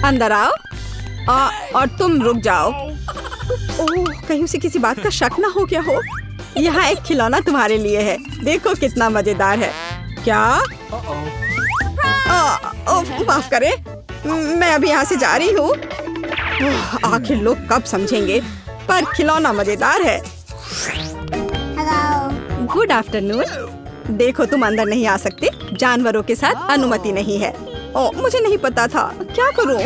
अंदर आओ। और तुम रुक जाओ। ओह, कहीं उसे किसी बात का शक ना हो गया हो। यहाँ एक खिलौना तुम्हारे लिए है, देखो कितना मजेदार है। क्या? माफ करे, मैं अभी यहाँ से जा रही हूँ। आखिर लोग कब समझेंगे, पर खिलौना मजेदार है। Good afternoon. देखो तुम अंदर नहीं आ सकते, जानवरों के साथ अनुमति नहीं है। ओह, मुझे नहीं पता था, क्या करूँ?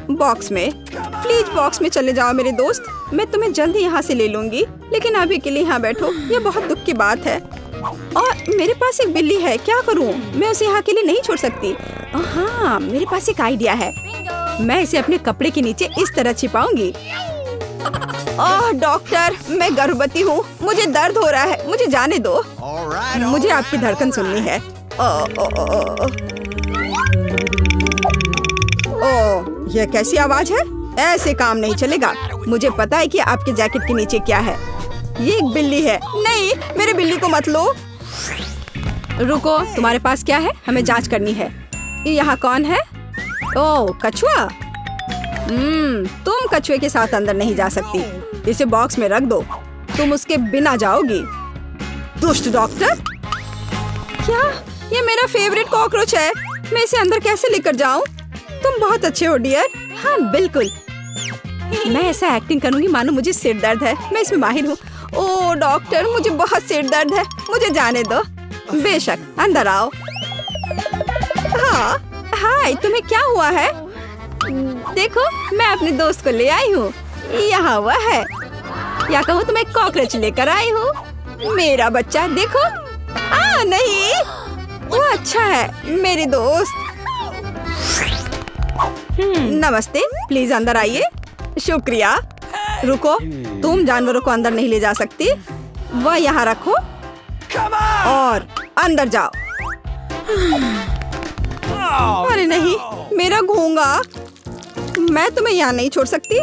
बॉक्स में, प्लीज बॉक्स में चले जाओ मेरे दोस्त। मैं तुम्हें जल्दी यहाँ से ले लूंगी, लेकिन अभी के लिए यहाँ बैठो, ये बहुत दुख की बात है। और मेरे पास एक बिल्ली है, क्या करूँ? मैं उसे यहाँ के लिए नहीं छोड़ सकती। हाँ, मेरे पास एक आइडिया है। मैं इसे अपने कपड़े के नीचे इस तरह छिपाऊंगी। ओह डॉक्टर, मैं गर्भवती हूँ, मुझे दर्द हो रहा है, मुझे जाने दो। मुझे आपकी धड़कन सुननी है। ओह, यह कैसी आवाज है? ऐसे काम नहीं चलेगा। मुझे पता है कि आपके जैकेट के नीचे क्या है। ये एक बिल्ली है। नहीं, मेरे बिल्ली को मत लो। रुको, तुम्हारे पास क्या है? हमें जांच करनी है। यहाँ कौन है? ओह, कछुआ। तुम कछुए के साथ अंदर नहीं जा सकती। इसे बॉक्स में रख दो, तुम उसके बिना जाओगी। दुष्ट डॉक्टर। क्या? ये मेरा फेवरेट कॉकरोच है, मैं इसे अंदर कैसे लेकर जाऊं? तुम बहुत अच्छे हो डियर। हाँ बिल्कुल, मैं ऐसा एक्टिंग करूंगी मानो मुझे सिर दर्द है, मैं इसमें माहिर हूँ। ओह डॉक्टर, मुझे बहुत सिर दर्द है, मुझे जाने दो। बेशक, अंदर आओ। हाँ, हाय, तुम्हें क्या हुआ है? देखो, मैं अपने दोस्त को ले आई हूँ, यहाँ हुआ है। या कहूँ तो मैं कॉकरोच लेकर आई हूँ। मेरा बच्चा देखो। नहीं, वो अच्छा है मेरे दोस्त। नमस्ते, प्लीज अंदर आइए। शुक्रिया। रुको, तुम जानवरों को अंदर नहीं ले जा सकती, वह यहाँ रखो और अंदर जाओ। अरे नहीं, मेरा घोंगा। मैं तुम्हें यहाँ नहीं छोड़ सकती।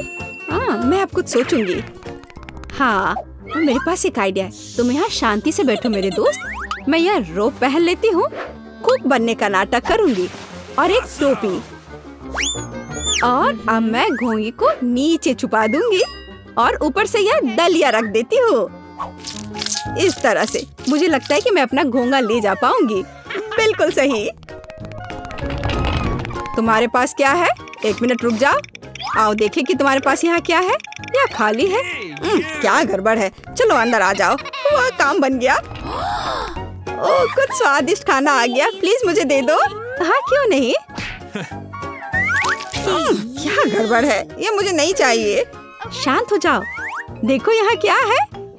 हाँ, मैं अब कुछ सोचूंगी। हाँ, मेरे पास एक आइडिया है। तुम यहाँ शांति से बैठो मेरे दोस्त। मैं यह रोप पहन लेती हूँ, कुक बनने का नाटक करूंगी और एक टोपी। और अब मैं घोंगी को नीचे छुपा दूंगी और ऊपर से यह डलिया रख देती हूँ। इस तरह से मुझे लगता है कि मैं अपना घोंगा ले जा पाऊंगी। बिल्कुल सही। तुम्हारे पास क्या है? एक मिनट रुक जाओ। आओ देखें कि तुम्हारे पास यहाँ क्या है। यह खाली है। क्या गड़बड़ है? चलो अंदर आ जाओ। वह काम बन गया। ओह, कुछ स्वादिष्ट खाना आ गया, प्लीज मुझे दे दो। हाँ, क्यों नहीं। क्या गड़बड़ है? ये मुझे नहीं चाहिए। शांत हो जाओ। देखो यहाँ क्या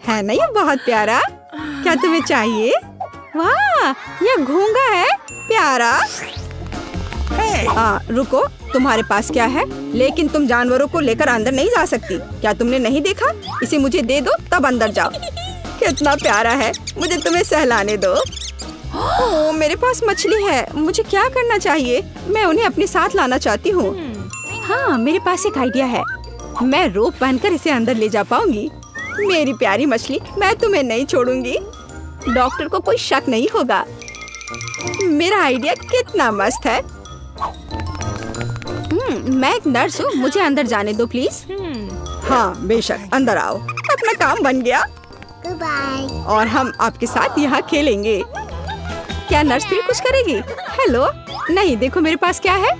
है ना ये बहुत प्यारा। क्या तुम्हें चाहिए? वाह, यह घोंगा है, प्यारा। रुको, तुम्हारे पास क्या है? लेकिन तुम जानवरों को लेकर अंदर नहीं जा सकती। क्या तुमने नहीं देखा? इसे मुझे दे दो, तब अंदर जाओ। कितना प्यारा है, मुझे तुम्हें सहलाने दो। ओह, मेरे पास मछली है, मुझे क्या करना चाहिए? मैं उन्हें अपने साथ लाना चाहती हूँ। हाँ, मेरे पास एक आइडिया है। मैं रोप पहनकर इसे अंदर ले जा पाऊंगी। मेरी प्यारी मछली, मैं तुम्हें नहीं छोड़ूंगी। डॉक्टर को कोई शक नहीं होगा। मेरा आइडिया कितना मस्त है। मैं एक नर्स हूँ, मुझे अंदर जाने दो प्लीज। हाँ बेशक, अंदर आओ। अपना काम बन गया। और हम आपके साथ यहाँ खेलेंगे। क्या नर्स फिर कुछ करेगी? हेलो, नहीं, देखो मेरे पास क्या है।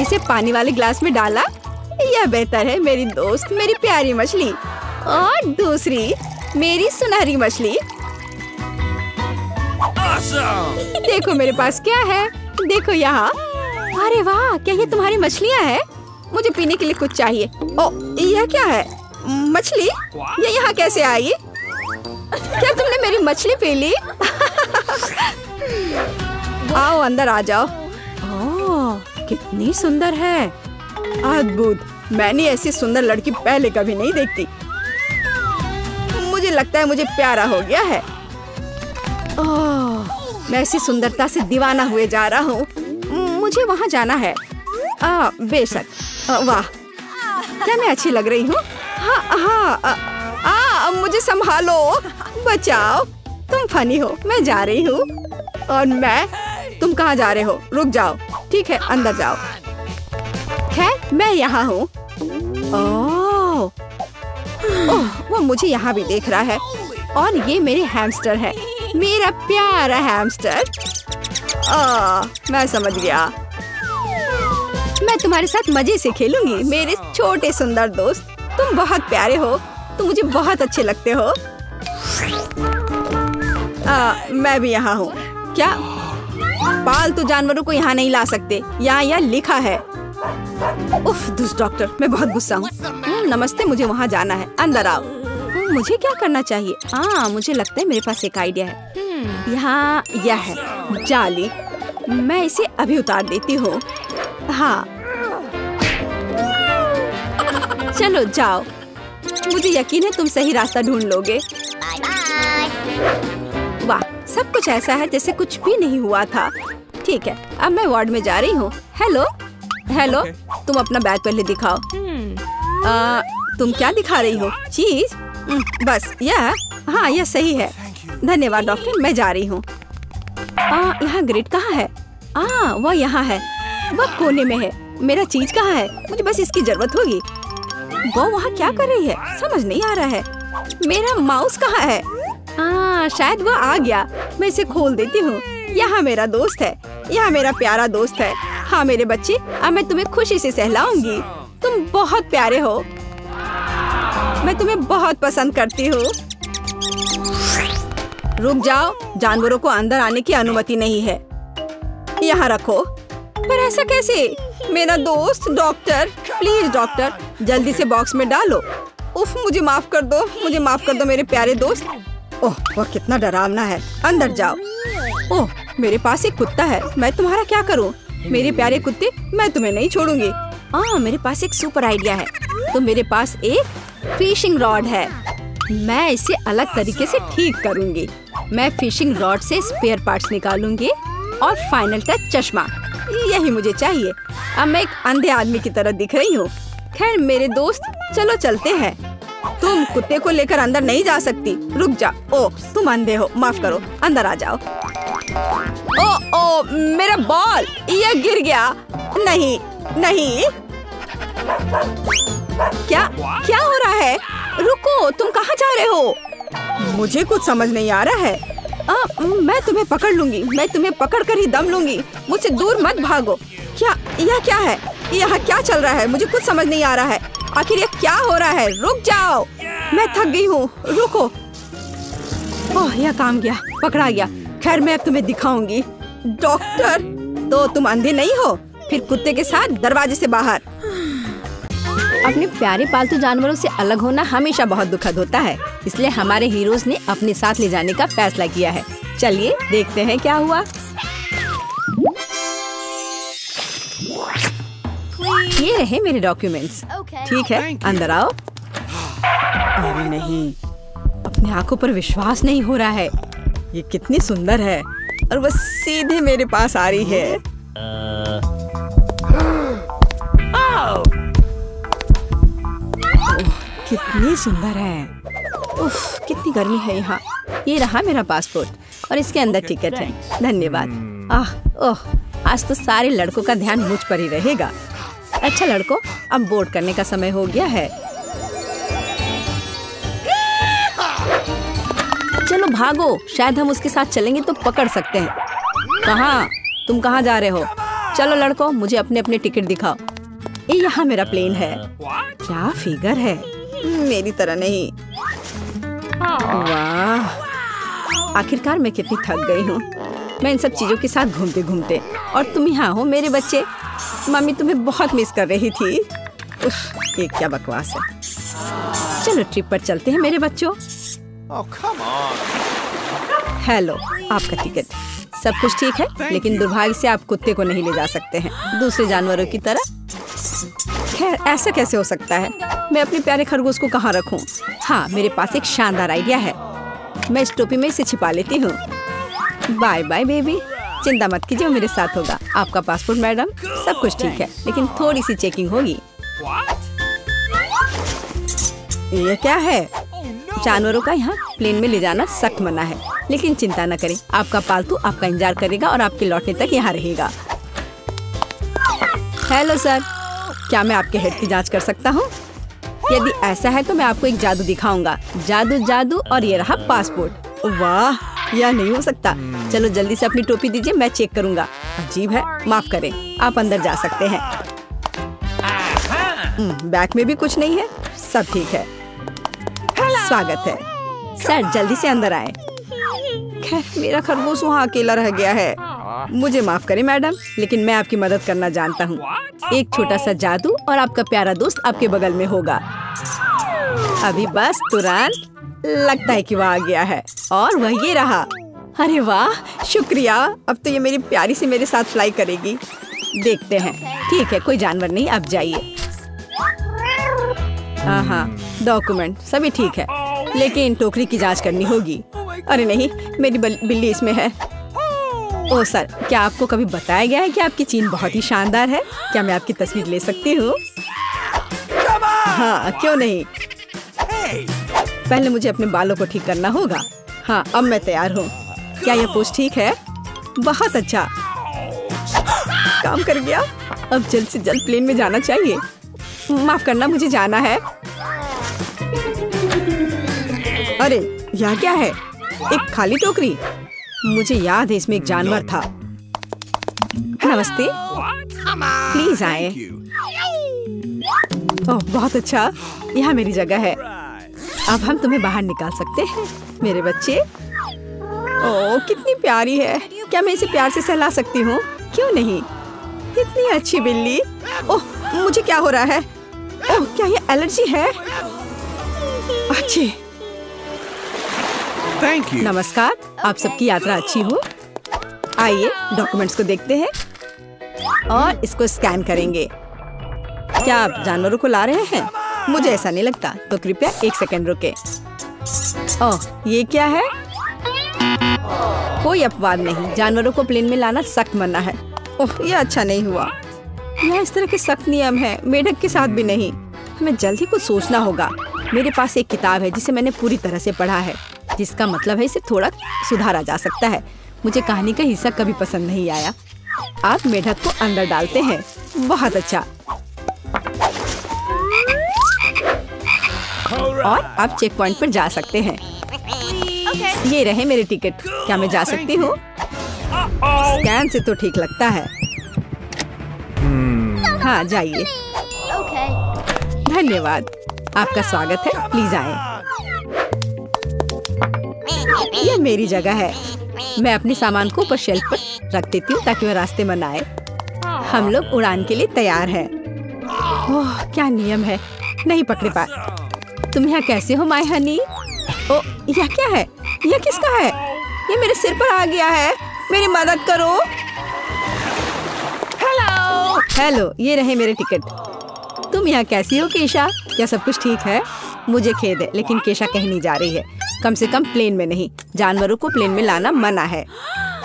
इसे पानी वाले ग्लास में डाला। यह बेहतर है मेरी दोस्त, मेरी प्यारी मछली। और दूसरी, मेरी सुनहरी मछली। देखो मेरे पास क्या है, देखो यहाँ। अरे वाह, क्या ये तुम्हारी मछलियाँ हैं? मुझे पीने के लिए कुछ चाहिए। ओ, यह क्या है? मछली? ये यहाँ कैसे आई? क्या तुमने मेरी मछली पी ली? आओ अंदर आ जाओ। ओह, कितनी सुंदर है। अद्भुत, मैंने ऐसी सुंदर लड़की पहले कभी नहीं देखती। मुझे लगता है मुझे प्यारा हो गया है। ओह, मैं ऐसी सुंदरता से दीवाना हुए जा रहा हूँ। मुझे वहाँ जाना है। बेशक। वाह, क्या मैं अच्छी लग रही हूँ? हाँ, मुझे संभालो, बचाओ। तुम फनी हो, मैं जा रही हूँ। और तुम कहाँ जा रहे हो? रुक जाओ। ठीक है, अंदर जाओ। खैर मैं यहाँ हूँ। ओह, वो मुझे यहाँ भी देख रहा है। और ये मेरे हैमस्टर है, मेरा प्यारा हैमस्टर। मैं समझ गया। मैं तुम्हारे साथ मजे से खेलूंगी मेरे छोटे सुंदर दोस्त। तुम बहुत प्यारे हो, तुम मुझे बहुत अच्छे लगते हो। मैं भी यहाँ हूँ। क्या पालतू जानवरों को यहाँ नहीं ला सकते? यहाँ लिखा है। उफ, दुष्ट डॉक्टर, मैं बहुत गुस्सा हूँ। नमस्ते, मुझे वहाँ जाना है, अंदर आओ। मुझे क्या करना चाहिए? मुझे लगता है मेरे पास एक आइडिया है। यहाँ यह है जाली, मैं इसे अभी उतार देती हूँ। हाँ, चलो जाओ, मुझे यकीन है तुम सही रास्ता ढूंढ लोगे। वाह, सब कुछ ऐसा है जैसे कुछ भी नहीं हुआ था। ठीक है, अब मैं वार्ड में जा रही हूँ। हेलो हेलो, तुम अपना बैग पहले दिखाओ। तुम क्या दिखा रही हो? चीज? बस यह? हाँ, यह सही है। धन्यवाद डॉक्टर, मैं जा रही हूँ। यहाँ ग्रिड कहाँ है? वह यहाँ है, वह कोने में है। मेरा चीज कहाँ है? मुझे बस इसकी जरूरत होगी। वो वहाँ क्या कर रही है? समझ नहीं आ रहा है। मेरा माउस कहाँ है? शायद वो आ गया। मैं इसे खोल देती हूँ। यहाँ मेरा दोस्त है, यहाँ मेरा प्यारा दोस्त है। हाँ मेरे बच्चे, अब मैं तुम्हें खुशी से सहलाऊंगी। तुम बहुत प्यारे हो, मैं तुम्हें बहुत पसंद करती हूँ। रुक जाओ, जानवरों को अंदर आने की अनुमति नहीं है। यहाँ रखो। पर ऐसा कैसे? मेरा दोस्त डॉक्टर, प्लीज डॉक्टर, जल्दी से बॉक्स में डालो। उफ, मुझे माफ कर दो, मुझे माफ कर दो मेरे प्यारे दोस्त। ओह, वह कितना डरावना है। अंदर जाओ। ओह, मेरे पास एक कुत्ता है, मैं तुम्हारा क्या करूं? मेरे प्यारे कुत्ते, मैं तुम्हें नहीं छोड़ूंगी। मेरे पास एक सुपर आइडिया है। तो मेरे पास एक फिशिंग रॉड है, मैं इसे अलग तरीके से ठीक करूंगी। मैं फिशिंग रॉड से स्पेयर पार्ट्स निकालूंगी और फाइनल टच चश्मा, यही मुझे चाहिए। अब मैं एक अंधे आदमी की तरह दिख रही हूँ। खैर मेरे दोस्त, चलो चलते हैं। तुम कुत्ते को लेकर अंदर नहीं जा सकती, रुक जा। ओ, तुम अंधे हो, माफ करो, अंदर आ जाओ। ओ, मेरा बॉल, यह गिर गया। नहीं नहीं, क्या हो रहा है? रुको, तुम कहाँ जा रहे हो? मुझे कुछ समझ नहीं आ रहा है। मैं तुम्हें पकड़ लूंगी, मैं तुम्हें पकड़ कर ही दम लूंगी। मुझसे दूर मत भागो। यह क्या है? यहाँ क्या चल रहा है? मुझे कुछ समझ नहीं आ रहा है। आखिर ये क्या हो रहा है? रुक जाओ, मैं थक गई हूँ, रुको। ओह, यह काम गया, पकड़ा गया। खैर मैं अब तुम्हें दिखाऊंगी। डॉक्टर, तो तुम अंधे नहीं हो? फिर कुत्ते के साथ दरवाजे से बाहर। अपने प्यारे पालतू जानवरों से अलग होना हमेशा बहुत दुखद होता है, इसलिए हमारे हीरोज ने अपने साथ ले जाने का फैसला किया है। चलिए देखते हैं क्या हुआ। ये रहे मेरे डॉक्यूमेंट्स। ठीक है, अंदर आओ। अरे नहीं, अपनी आंखों पर विश्वास नहीं हो रहा है। ये कितनी सुंदर है और वो सीधे मेरे पास आ रही है। कितनी सुंदर है। उफ, कितनी गर्मी है यहाँ। ये रहा मेरा पासपोर्ट और इसके अंदर टिकट है। धन्यवाद। ओह, आज तो सारे लड़कों का ध्यान मुझ पर ही रहेगा। अच्छा लड़कों, अब बोर्ड करने का समय हो गया है। चलो भागो, शायद हम उसके साथ चलेंगे तो पकड़ सकते हैं। कहाँ? तुम कहाँ जा रहे हो? चलो लड़कों, मुझे अपने अपने टिकट दिखाओ। ये यहाँ मेरा प्लेन है। क्या फिगर है, मेरी तरह नहीं। वाह, आखिरकार मैं कितनी थक गई हूँ। मैं इन सब चीजों के साथ घूमते घूमते, और तुम यहाँ हो मेरे बच्चे। मम्मी तुम्हें बहुत मिस कर रही थी। उफ, ये क्या बकवास है। चलो ट्रिप पर चलते हैं मेरे बच्चों। हेलो, आपका टिकट। सब कुछ ठीक है, लेकिन दुर्भाग्य से आप कुत्ते को नहीं ले जा सकते हैं, दूसरे जानवरों की तरह। खैर, ऐसा कैसे हो सकता है? मैं अपने प्यारे खरगोश को कहाँ रखूं? हाँ, मेरे पास एक शानदार आइडिया है। मैं इस टोपी में इसे छिपा लेती हूँ। बाय बाय बेबी, चिंता मत कीजिए, मेरे साथ होगा। आपका पासपोर्ट मैडम, सब कुछ ठीक है, लेकिन थोड़ी सी चेकिंग होगी। ये क्या है? जानवरों का यहाँ प्लेन में ले जाना सख्त मना है, लेकिन चिंता न करें, आपका पालतू आपका इंतजार करेगा और आपके लौटने तक यहाँ रहेगा। हेलो सर, क्या मैं आपके हेड की जांच कर सकता हूँ? यदि ऐसा है तो मैं आपको एक जादू दिखाऊंगा। जादू जादू, और ये रहा पासपोर्ट। वाह, यह नहीं हो सकता। चलो जल्दी से अपनी टोपी दीजिए, मैं चेक करूंगा। अजीब है, माफ करें, आप अंदर जा सकते हैं। बैग में भी कुछ नहीं है, सब ठीक है। स्वागत है सर, जल्दी से अंदर आए। खैर, मेरा खरगोश वहाँ अकेला रह गया है। मुझे माफ करें मैडम, लेकिन मैं आपकी मदद करना जानता हूँ। एक छोटा सा जादू और आपका प्यारा दोस्त आपके बगल में होगा। अभी बस तुरंत लगता है कि वह आ गया है, और वह ये रहा। अरे वाह, शुक्रिया। अब तो ये मेरी प्यारी से मेरे साथ फ्लाई करेगी। देखते हैं। ठीक है, कोई जानवर नहीं, अब जाइए। हाँ, डॉक्यूमेंट सभी ठीक है, लेकिन टोकरी की जांच करनी होगी। अरे नहीं, मेरी बिल्ली इसमें है। ओह सर, क्या आपको कभी बताया गया है कि आपकी चीन बहुत ही शानदार है? क्या मैं आपकी तस्वीर ले सकती हूँ? हाँ, क्यों नहीं। पहले मुझे अपने बालों को ठीक करना होगा। हाँ, अब मैं तैयार हूँ। क्या यह पोस्ट ठीक है? बहुत अच्छा, काम कर गया। अब जल्द से जल्द प्लेन में जाना चाहिए। माफ करना, मुझे जाना है। अरे यह क्या है? एक खाली टोकरी। मुझे याद है इसमें एक जानवर था। नमस्ते, प्लीज आए। ओह बहुत अच्छा, यहाँ मेरी जगह है। अब हम तुम्हें बाहर निकाल सकते हैं मेरे बच्चे। ओह कितनी प्यारी है। क्या मैं इसे प्यार से सहला सकती हूँ? क्यों नहीं, इतनी अच्छी बिल्ली। ओह मुझे क्या हो रहा है? ओह क्या ये एलर्जी है? अच्छी। नमस्कार, आप सबकी यात्रा अच्छी हो। आइए डॉक्यूमेंट्स को देखते हैं और इसको स्कैन करेंगे। क्या आप जानवरों को ला रहे हैं? मुझे ऐसा नहीं लगता, तो कृपया 1 सेकंड रुके। ओह ये क्या है? कोई अपवाद नहीं, जानवरों को प्लेन में लाना सख्त मना है। ओह ये अच्छा नहीं हुआ। यहाँ इस तरह के सख्त नियम है, मेढक के साथ भी नहीं। हमें जल्द ही कुछ सोचना होगा। मेरे पास एक किताब है जिसे मैंने पूरी तरह से पढ़ा है, जिसका मतलब है इसे थोड़ा सुधारा जा सकता है। मुझे कहानी का हिस्सा कभी पसंद नहीं आया। आप मेढक को अंदर डालते हैं, बहुत अच्छा। और आप चेक पॉइंट पर जा सकते हैं। ये रहे मेरे टिकट। क्या मैं जा सकती हूँ? स्कैन से तो ठीक लगता है। हाँ जाइए। धन्यवाद, आपका स्वागत है, प्लीज आए। यह मेरी जगह है। मैं अपने सामान को ऊपर शेल्फ पर रख देती हूँ ताकि वह रास्ते में न आए। हम लोग उड़ान के लिए तैयार हैं। ओह क्या नियम है, नहीं पकड़े पाए। तुम यहाँ कैसे हो माय हनी? ओ यह क्या है? यह किसका है? ये मेरे सिर पर आ गया है, मेरी मदद करो। हेलो हेलो, ये रहे मेरे टिकट। तुम यहाँ कैसी हो केशा? क्या सब कुछ ठीक है? मुझे खेद है, लेकिन केशा कहीं नहीं जा रही है, कम से कम प्लेन में नहीं। जानवरों को प्लेन में लाना मना है।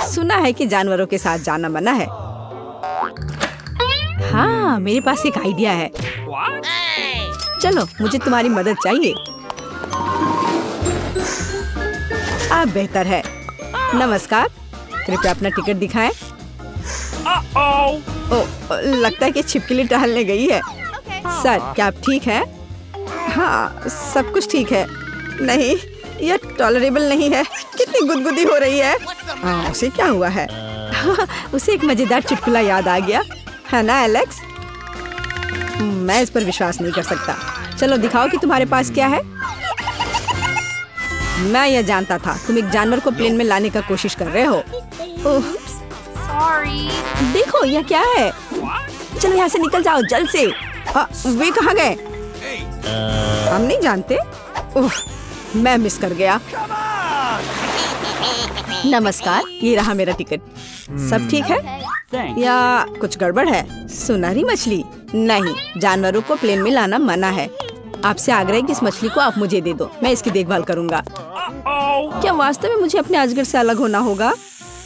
सुना है कि जानवरों के साथ जाना मना है। हाँ मेरे पास एक आइडिया है। चलो मुझे तुम्हारी मदद चाहिए। आप बेहतर है। नमस्कार, कृपया अपना टिकट दिखाएं। ओ लगता है कि छिपकली टहलने गई है। सर क्या आप ठीक हैं? हाँ सब कुछ ठीक है। नहीं यह टॉलरेबल नहीं है। कितनी गुदगुदी हो रही है। उसे क्या हुआ है? उसे एक मजेदार चुटकुला याद आ गया है ना एलेक्स? मैं इस पर विश्वास नहीं कर सकता। चलो दिखाओ कि तुम्हारे पास क्या है। मैं यह जानता था, तुम एक जानवर को प्लेन में लाने का कोशिश कर रहे हो। देखो यह क्या है। चलो यहाँ से निकल जाओ जल्द से। वे कहाँ गए? हम नहीं जानते। मैं मिस कर गया। नमस्कार, ये रहा मेरा टिकट। सब ठीक है या कुछ गड़बड़ है? सुनहरी मछली नहीं, जानवरों को प्लेन में लाना मना है। आपसे आग्रह है कि इस मछली को आप मुझे दे दो, मैं इसकी देखभाल करूंगा। क्या वास्तव में मुझे अपने अजगर से अलग होना होगा?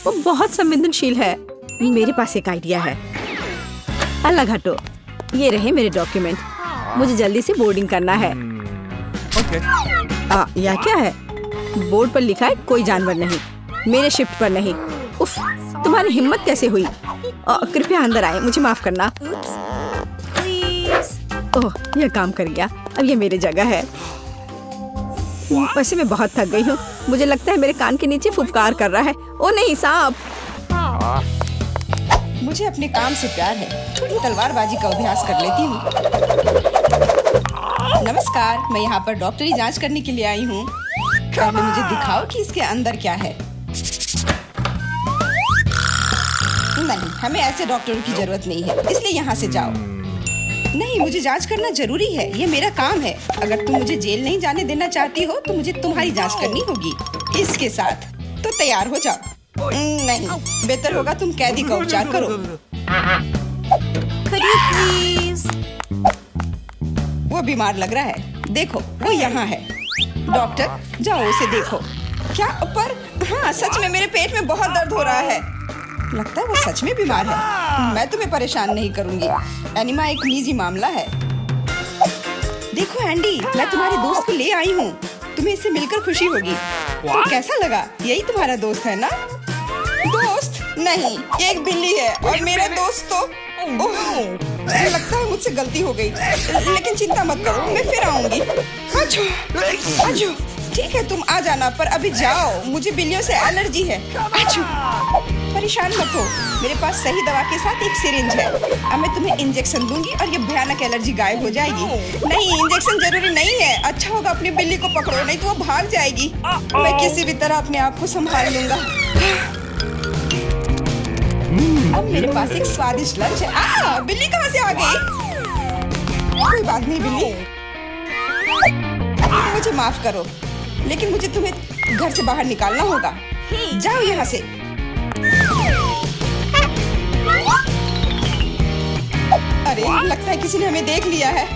वो बहुत संवेदनशील है। मेरे पास एक आइडिया है। अलग हटो। ये रहे मेरे डॉक्यूमेंट। मुझे जल्दी से बोर्डिंग करना है। यह क्या है? बोर्ड पर लिखा है कोई जानवर नहीं, मेरे शिफ्ट पर नहीं। उफ, तुम्हारी हिम्मत कैसे हुई? कृपया अंदर आए, मुझे माफ करना। ओह, यह काम कर गया। अब ये मेरी जगह है। वैसे मैं बहुत थक गई हूँ। मुझे लगता है मेरे कान के नीचे फुफकार कर रहा है। ओ नहीं, सांप। मुझे अपने काम से प्यार है। थोड़ी तलवारबाजी का अभ्यास कर लेती हूँ। नमस्कार, मैं यहाँ पर डॉक्टरी जांच करने के लिए आई हूँ। पहले मुझे दिखाओ कि इसके अंदर क्या है। नहीं, हमें ऐसे डॉक्टरों की जरूरत नहीं है, इसलिए यहाँ से जाओ। नहीं, मुझे जांच करना जरूरी है। ये मेरा काम है। अगर तुम मुझे जेल नहीं जाने देना चाहती हो तो मुझे तुम्हारी जांच करनी होगी। इसके साथ तो तैयार हो जाओ। नहीं, बेहतर होगा तुम कैदी का उपचार करो। प्लीज। वो बीमार लग रहा है। देखो, वो यहाँ है। डॉक्टर, जाओ उसे देखो। क्या? पर हाँ, सच में मेरे पेट में बहुत दर्द हो रहा है। लगता है वो सच में बीमार है। मैं तुम्हें परेशान नहीं करूंगी। एनिमा एक निजी मामला है। देखो एंडी, मैं तुम्हारे दोस्त को ले आई हूँ। तुम्हें इससे मिलकर खुशी होगी। तो कैसा लगा? यही तुम्हारा दोस्त है ना? दोस्त? नहीं, ये एक बिल्ली है और मेरा दोस्त तो मुझे लगता है मुझसे गलती हो गई। लेकिन चिंता मत करो, मैं फिर आऊंगी। आजो, आजो। ठीक है, तुम आ जाना, पर अभी जाओ। मुझे बिल्लियों से एलर्जी है। आजो। परेशान मत हो, मेरे पास सही दवा के साथ एक सिरिंज है। अब मैं तुम्हें इंजेक्शन दूंगी और ये भयानक एलर्जी गायब हो जाएगी। नहीं, इंजेक्शन जरूरी नहीं है। अच्छा होगा अपनी बिल्ली को पकड़ो, नहीं तो वो भाग जाएगी। मैं किसी भी तरह अपने आप को संभाल लूंगा। अब मेरे पास एक स्वादिष्ट लंच है। बिल्ली कहाँ से आ गई? कोई बात नहीं बिल्ली, मुझे माफ करो, लेकिन मुझे तुम्हें घर से बाहर निकालना होगा। जाओ यहाँ से। अरे, लगता है किसी ने हमें देख लिया है।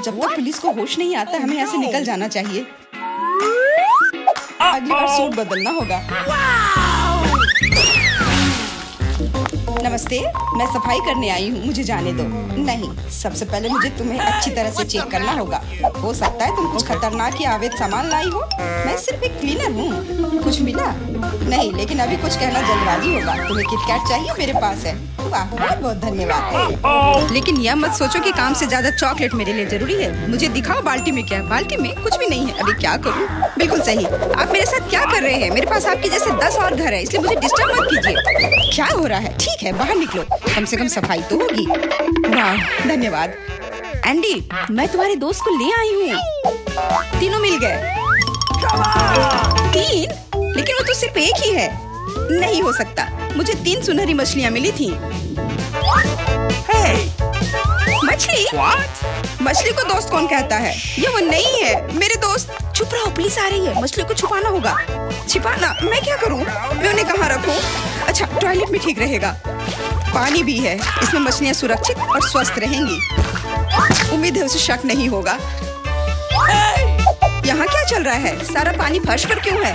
जब तक पुलिस को होश नहीं आता, हमें यहाँ से निकल जाना चाहिए। अगली बार सूट बदलना होगा। नमस्ते, मैं सफाई करने आई हूँ, मुझे जाने दो। नहीं, सबसे पहले मुझे तुम्हें अच्छी तरह से चेक करना होगा। हो सकता है तुम कुछ खतरनाक या अवैध सामान लाई हो। मैं सिर्फ एक क्लीनर हूँ। कुछ मिला? नहीं, लेकिन अभी कुछ कहना जल्दबाजी होगा। तुम्हें किटकैट चाहिए? मेरे पास है। वाह, बहुत बहुत धन्यवाद। लेकिन यह मत सोचो कि काम से ज्यादा चॉकलेट मेरे लिए जरूरी है। मुझे दिखाओ बाल्टी में क्या है। बाल्टी में कुछ भी नहीं है। अभी क्या करूँ? बिल्कुल सही। आप मेरे साथ क्या कर रहे हैं? मेरे पास आपके जैसे 10 और घर है, इसलिए मुझे डिस्टर्ब मत कीजिए। क्या हो रहा है? ठीक है, बाहर निकलो, कम से कम सफाई तो होगी। वाह, धन्यवाद। एंडी, मैं तुम्हारे दोस्त को ले आई हूँ। तीनों मिल गए। 3? लेकिन वो तो सिर्फ एक ही है। नहीं हो सकता, मुझे 3 सुनहरी मछलियाँ मिली थी। मछली? मछली को दोस्त कौन कहता है? ये वो नहीं है मेरे दोस्त। चुप रहो, पुलिस आ रही है। मछली को छुपाना होगा। छिपाना? मैं क्या करूँ? मैं उन्हें कहाँ रखूँ? अच्छा, टॉयलेट में ठीक रहेगा। पानी भी है, इसमें मछलियाँ सुरक्षित और स्वस्थ रहेंगी। उम्मीद है उसे शक नहीं होगा। यहाँ क्या चल रहा है? सारा पानी फर्श पर क्यों है?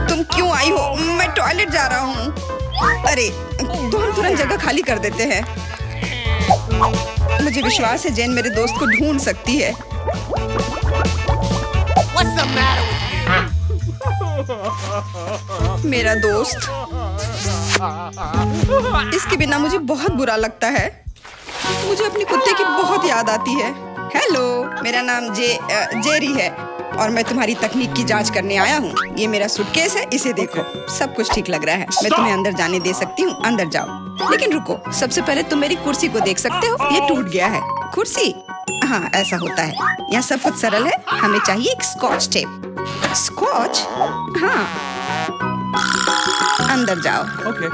तुम क्यों आई हो? मैं टॉयलेट जा रहा हूँ। अरे, तो हम तुरंत जगह खाली कर देते हैं। मुझे विश्वास है जेन मेरे दोस्त को ढूंढ सकती है। मेरा दोस्त, इसके बिना मुझे बहुत बुरा लगता है। मुझे अपने कुत्ते की बहुत याद आती है। हेलो, मेरा नाम जेरी है और मैं तुम्हारी तकनीक की जांच करने आया हूँ। ये मेरा सूटकेस है, इसे देखो। सब कुछ ठीक लग रहा है। मैं तुम्हें अंदर जाने दे सकती हूँ। अंदर जाओ। लेकिन रुको, सबसे पहले तुम मेरी कुर्सी को देख सकते हो। ये टूट गया है। कुर्सी? हाँ, ऐसा होता है। यहाँ सब कुछ सरल है। हमें चाहिए एक स्कॉच टेप। स्कॉच? हाँ। अंदर जाओ। Okay.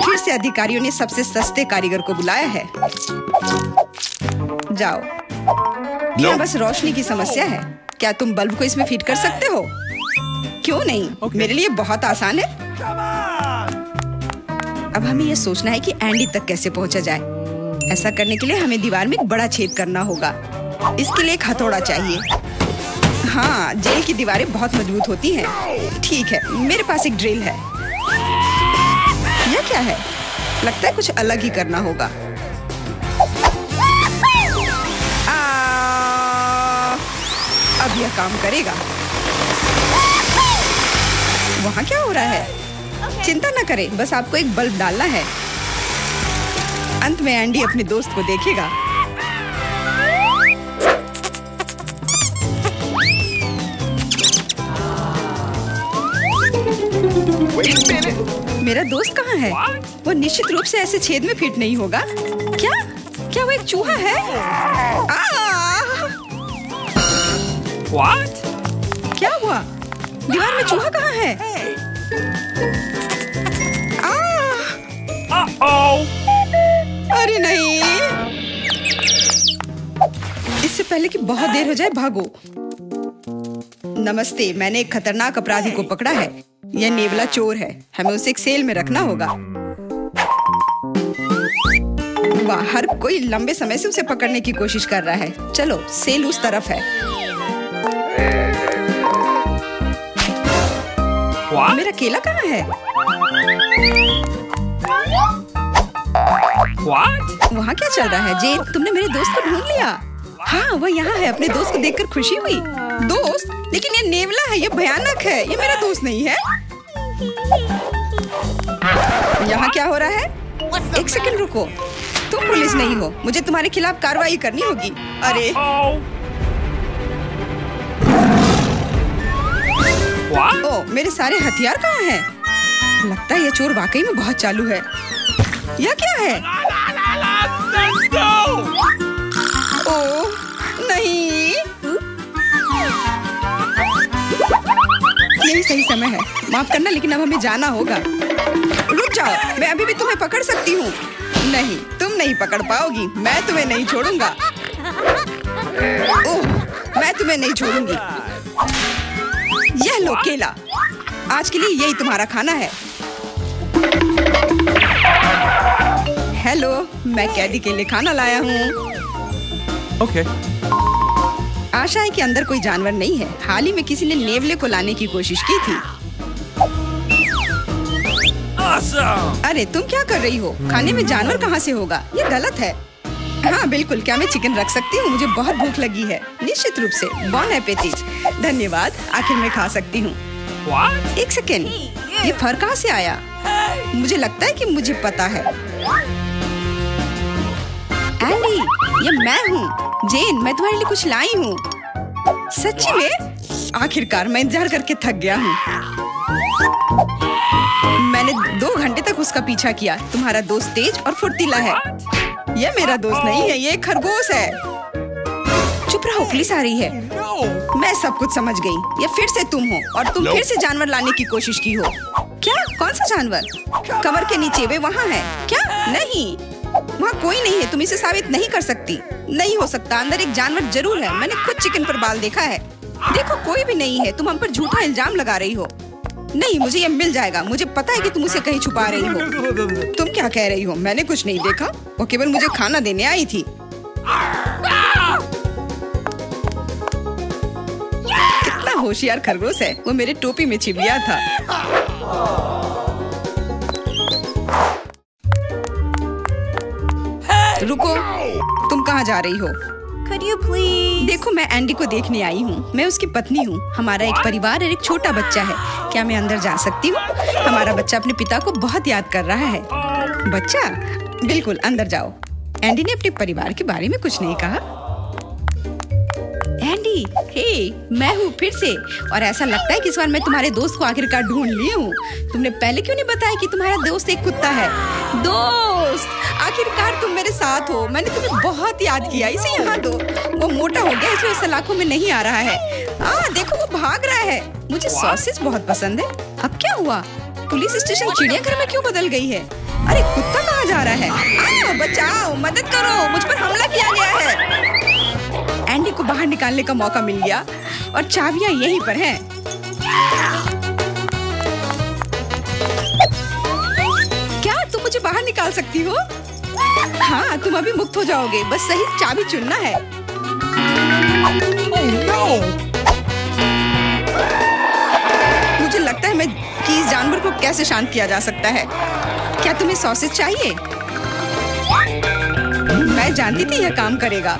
फिर से अधिकारियों ने सबसे सस्ते कारीगर को बुलाया है। जाओ। यहाँ बस रोशनी की समस्या है। क्या तुम बल्ब को इसमें फिट कर सकते हो? क्यों नहीं? मेरे लिए बहुत आसान है। अब हमें यह सोचना है कि एंडी तक कैसे पहुंचा जाए। ऐसा करने के लिए हमें दीवार में एक बड़ा छेद करना होगा। इसके लिए एक हथौड़ा चाहिए। हाँ, जेल की दीवारें बहुत मजबूत होती हैं। ठीक है, मेरे पास एक ड्रिल है। यह क्या है? लगता है कुछ अलग ही करना होगा। अब यह काम करेगा। वहाँ क्या हो रहा है? चिंता न करें, बस आपको एक बल्ब डालना है। अंत में एंडी अपने दोस्त को देखेगा। मेरा दोस्त कहाँ है? वो निश्चित रूप से ऐसे छेद में फिट नहीं होगा। क्या? क्या वो एक चूहा है? What? क्या हुआ? दीवार में चूहा कहाँ है? Uh-oh! अरे नहीं! इससे पहले कि बहुत देर हो जाए, भागो। नमस्ते, मैंने एक खतरनाक अपराधी को पकड़ा है। यह नेवला चोर है। हमें उसे एक सेल में रखना होगा। वाह, हर कोई लंबे समय से उसे पकड़ने की कोशिश कर रहा है। चलो, सेल उस तरफ है। What? मेरा केला कहाँ है? What? वहाँ क्या चल रहा है? जेन, तुमने मेरे दोस्त को ढूंढ लिया? हाँ, वह यहाँ है। अपने दोस्त को देखकर खुशी हुई। दोस्त? लेकिन ये नेवला है, ये भयानक है। ये मेरा दोस्त नहीं है। यहाँ क्या हो रहा है? एक सेकंड रुको। तुम पुलिस नहीं हो। मुझे तुम्हारे खिलाफ कार्रवाई करनी होगी। अरे Oh! What? ओ, मेरे सारे हथियार कहाँ हैं? लगता है ये चोर वाकई में बहुत चालू है। यह क्या है? Let's go! ओह नहीं, यही सही समय है। माफ करना, लेकिन अब हमें जाना होगा। रुक जाओ, मैं अभी भी तुम्हें पकड़ सकती हूँ। नहीं, तुम नहीं पकड़ पाओगी। मैं तुम्हें नहीं छोड़ूंगा। ओह, मैं तुम्हें नहीं छोड़ूंगी। यह लो केला। आज के लिए यही तुम्हारा खाना है। हेलो, मैं कैदी के लिए खाना लाया हूँ। Okay. आशा है कि अंदर कोई जानवर नहीं है। हाल ही में किसी ने नेवले को लाने की कोशिश की थी। Awesome! अरे तुम क्या कर रही हो? खाने में जानवर कहाँ से होगा? ये गलत है। हाँ बिल्कुल, क्या मैं चिकन रख सकती हूँ? मुझे बहुत भूख लगी है। निश्चित रूप से। बॉन एपेटिट। धन्यवाद, आखिर मैं खा सकती हूँ। What? एक सेकेंड, ये फर कहाँ से आया? मुझे लगता है कि मुझे पता है। एंडी, ये मैं हूँ। जेन, मैं तुम्हारे लिए कुछ लाई हूँ। सच्ची में? आखिरकार मैं इंतजार करके थक गया हूँ। मैंने 2 घंटे तक उसका पीछा किया। तुम्हारा दोस्त तेज और फुर्तीला है। यह मेरा दोस्त नहीं है, ये एक खरगोश है। चुप रहो, पुलिस आ रही है। No! मैं सब कुछ समझ गई। ये फिर से तुम हो और तुम फिर से जानवर लाने की कोशिश की हो। क्या? कौन सा जानवर? कमर के नीचे, वे वहाँ है। क्या? नहीं, वहाँ कोई नहीं है। तुम इसे साबित नहीं कर सकती। नहीं हो सकता, अंदर एक जानवर जरूर है। मैंने खुद चिकन पर बाल देखा है। देखो, कोई भी नहीं है। तुम हम पर झूठा इल्जाम लगा रही हो। नहीं, मुझे ये मिल जाएगा। मुझे पता है कि तुम उसे कहीं छुपा रही हो। तुम क्या कह रही हो? मैंने कुछ नहीं देखा। वो केवल मुझे खाना देने आई थी। कितना होशियार खरगोश है। वो मेरे टोपी में छिप गया था। रुको, तुम कहाँ जा रही हो? Could you please? देखो, मैं एंडी को देखने आई हूँ। मैं उसकी पत्नी हूँ। हमारा एक परिवार और एक छोटा बच्चा है। क्या मैं अंदर जा सकती हूँ? हमारा बच्चा अपने पिता को बहुत याद कर रहा है। बच्चा? बिल्कुल, अंदर जाओ। एंडी ने अपने परिवार के बारे में कुछ नहीं कहा। एंडी, हे, मैं हूँ फिर से। और ऐसा लगता है कि इस बार मैं तुम्हारे दोस्त को आखिरकार ढूंढ ली हूँ। तुमने पहले क्यों नहीं बताया कि तुम्हारा दोस्त एक कुत्ता है? दोस्त, आखिरकार तुम मेरे साथ हो। मैंने तुम्हें बहुत याद किया। इसे यहाँ दो। वो मोटा हो गया, इसलिए सलाखों में नहीं आ रहा है। देखो, वो भाग रहा है। मुझे सॉसेज बहुत पसंद है। अब क्या हुआ? पुलिस स्टेशन चिड़ियाघर में क्यों बदल गई है? अरे कुत्ता कहाँ जा रहा है? बचाओ, मदद करो, मुझ पर हमला किया गया है। एंडी को बाहर निकालने का मौका मिल गया और चाबियां यहीं पर हैं। क्या तुम मुझे बाहर निकाल सकती हो? हाँ, तुम अभी मुक्त हो जाओगे। बस सही चाबी चुनना है। Oh no! मुझे लगता है कि इस जानवर को कैसे शांत किया जा सकता है। क्या तुम्हें सॉसेज चाहिए? मैं जानती थी यह काम करेगा।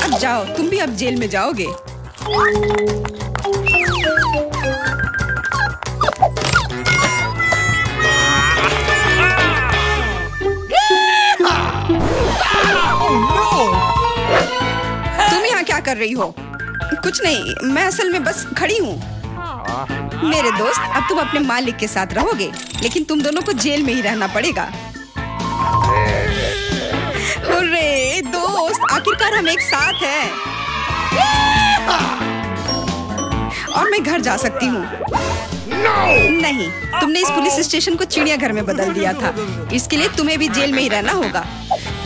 अब जाओ, तुम भी अब जेल में जाओगे। तुम यहाँ क्या कर रही हो? कुछ नहीं, मैं असल में बस खड़ी हूँ। मेरे दोस्त, अब तुम अपने मालिक के साथ रहोगे, लेकिन तुम दोनों को जेल में ही रहना पड़ेगा। हुर्रे दोस्त, आखिरकार हम एक साथ हैं। और मैं घर जा सकती हूँ। नहीं, तुमने इस पुलिस स्टेशन को चिड़ियाघर में बदल दिया था। इसके लिए तुम्हें भी जेल में ही रहना होगा।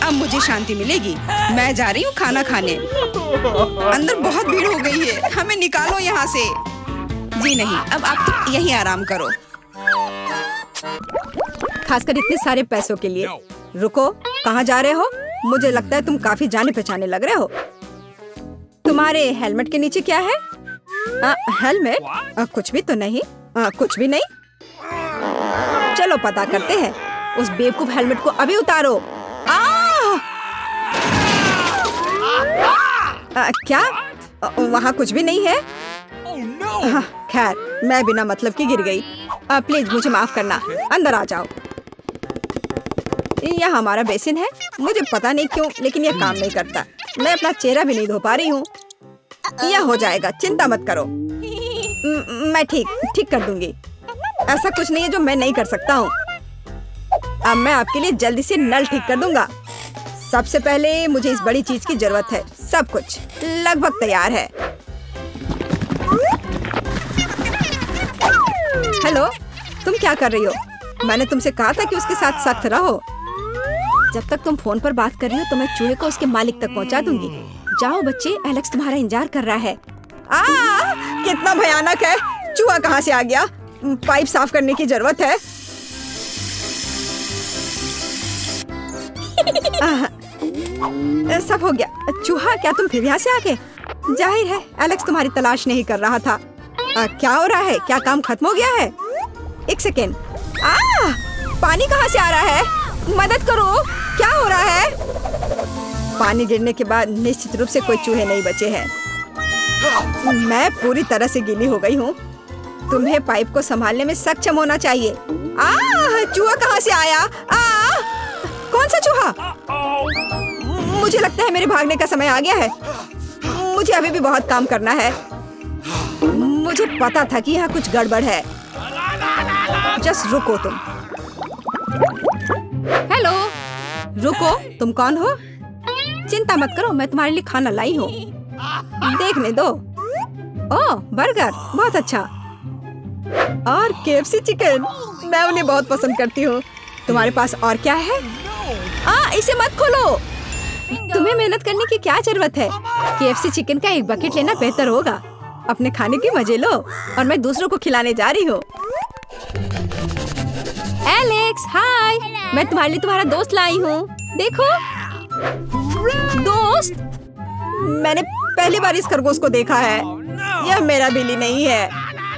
अब मुझे शांति मिलेगी। मैं जा रही हूँ खाना खाने। अंदर बहुत भीड़ हो गई है, हमें निकालो यहाँ से। जी नहीं, अब आप तो यहीं आराम करो। खासकर इतने सारे पैसों के लिए। रुको, कहाँ जा रहे हो? मुझे लगता है तुम काफी जाने पहचाने लग रहे हो। तुम्हारे हेलमेट के नीचे क्या है? हेलमेट? कुछ भी तो नहीं। कुछ भी नहीं। चलो पता करते हैं। उस बेवकूफ हेलमेट को अभी उतारो। क्या? वहाँ कुछ भी नहीं है? खैर, मैं बिना मतलब की गिर गई। प्लीज मुझे माफ करना। अंदर आ जाओ। यह हमारा बेसिन है। मुझे पता नहीं क्यों, लेकिन यह काम नहीं करता। मैं अपना चेहरा भी नहीं धो पा रही हूँ। यह हो जाएगा, चिंता मत करो। मैं ठीक कर दूंगी। ऐसा कुछ नहीं है जो मैं नहीं कर सकता हूँ। अब मैं आपके लिए जल्दी से नल ठीक कर दूंगा। सबसे पहले मुझे इस बड़ी चीज की जरूरत है। सब कुछ लगभग तैयार है। हेलो, तुम क्या कर रही हो? मैंने तुमसे कहा था कि उसके साथ सख्त रहो। जब तक तुम फोन पर बात कर रही हो तो मैं चूहे को उसके मालिक तक पहुंचा दूंगी। जाओ बच्चे, एलेक्स तुम्हारा इंतजार कर रहा है। कितना भयानक है। चूहा कहाँ से आ गया? पाइप साफ करने की जरूरत है। सब हो गया। चूहा, क्या तुम फिर यहाँ से आ गए? जाहिर है एलेक्स तुम्हारी तलाश नहीं कर रहा था। क्या हो रहा है? क्या काम खत्म हो गया है? एक सेकेंड। पानी कहाँ से आ रहा है? मदद करो, क्या हो रहा है? पानी गिरने के बाद निश्चित रूप से कोई चूहे नहीं बचे हैं। मैं पूरी तरह से गीली हो गई हूँ। तुम्हें पाइप को संभालने में सक्षम होना चाहिए। चूहा कहाँ से आया? कौन सा चूहा? मुझे लगता है मेरे भागने का समय आ गया है। मुझे अभी भी बहुत काम करना है। मुझे पता था कि यहाँ कुछ गड़बड़ है। जस्ट रुको तुम। हेलो, रुको, तुम कौन हो? चिंता मत करो, मैं तुम्हारे लिए खाना लाई हूँ। देखने दो। ओह, बर्गर, बहुत अच्छा। और KFC चिकन, मैं उन्हें बहुत पसंद करती हूँ। तुम्हारे पास और क्या है? इसे मत खोलो। तुम्हें मेहनत करने की क्या जरूरत है? KFC चिकन का एक बकेट लेना बेहतर होगा। अपने खाने के मजे लो और मैं दूसरों को खिलाने जा रही हूँ। एलेक्स, हाय, मैं तुम्हारे लिए तुम्हारा दोस्त लाई हूँ। देखो। दोस्त? मैंने पहली बार इस खरगोश को देखा है। यह मेरा बिल्ली नहीं है।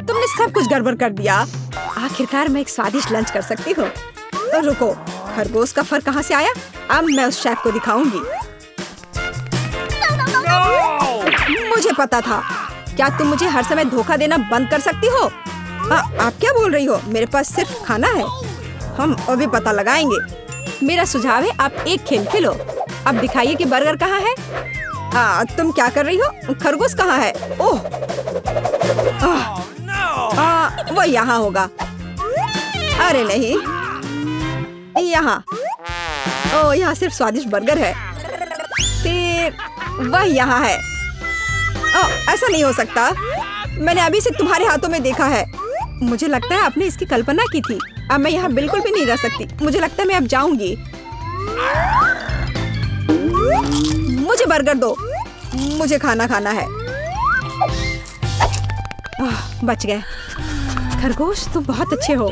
तुमने सब कुछ गड़बड़ कर दिया। आखिरकार मैं एक स्वादिष्ट लंच कर सकती हूँ। रुको, खरगोश का फर कहाँ से आया? अब मैं उस शेफ को दिखाऊंगी। मुझे पता था। क्या तुम मुझे हर समय धोखा देना बंद कर सकती हो? आप क्या बोल रही हो? मेरे पास सिर्फ खाना है। हम अभी पता लगाएंगे। मेरा सुझाव है आप एक खेल खेलो। अब दिखाइए कि बर्गर कहाँ है। तुम क्या कर रही हो? खरगोश कहाँ है? ओह, वो यहाँ होगा। अरे नहीं, यहाँ। ओह, यहाँ सिर्फ स्वादिष्ट बर्गर है। फिर वह यहाँ है। ऐसा नहीं हो सकता। मैंने अभी से तुम्हारे हाथों में देखा है। मुझे लगता है आपने इसकी कल्पना की थी। अब मैं यहाँ बिल्कुल भी नहीं रह सकती। मुझे लगता है मैं अब जाऊंगी। मुझे बर्गर दो। मुझे खाना खाना है। बच गए। खरगोश, तुम बहुत अच्छे हो।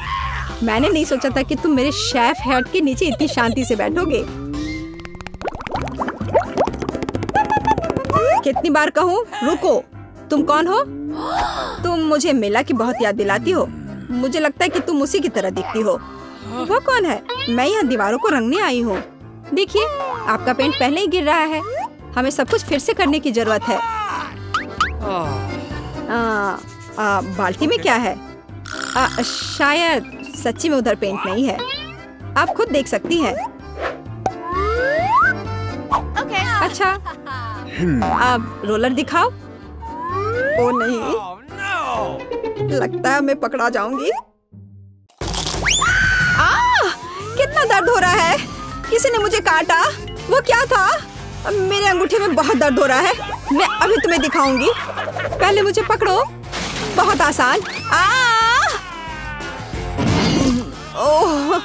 मैंने नहीं सोचा था कि तुम मेरे शेफ हेड के नीचे इतनी शांति से बैठोगे। कितनी बार कहूँ? रुको, तुम कौन हो? तुम मुझे मेला की बहुत याद दिलाती हो। मुझे लगता है कि तुम उसी की तरह दिखती हो। वो कौन है? मैं यहाँ दीवारों को रंगने आई हूँ। देखिए, आपका पेंट पहले ही गिर रहा है। हमें सब कुछ फिर से करने की जरूरत है। बाल्टी में क्या है? शायद सच्ची में उधर पेंट नहीं है। आप खुद देख सकती हैं। अच्छा, अब रोलर दिखाओ। ओ नहीं, लगता है मैं पकड़ा जाऊंगी। कितना दर्द हो रहा है। किसी ने मुझे काटा। वो क्या था? मेरे अंगूठे में बहुत दर्द हो रहा है। मैं अभी तुम्हें दिखाऊंगी। पहले मुझे पकड़ो। बहुत आसान। ओह,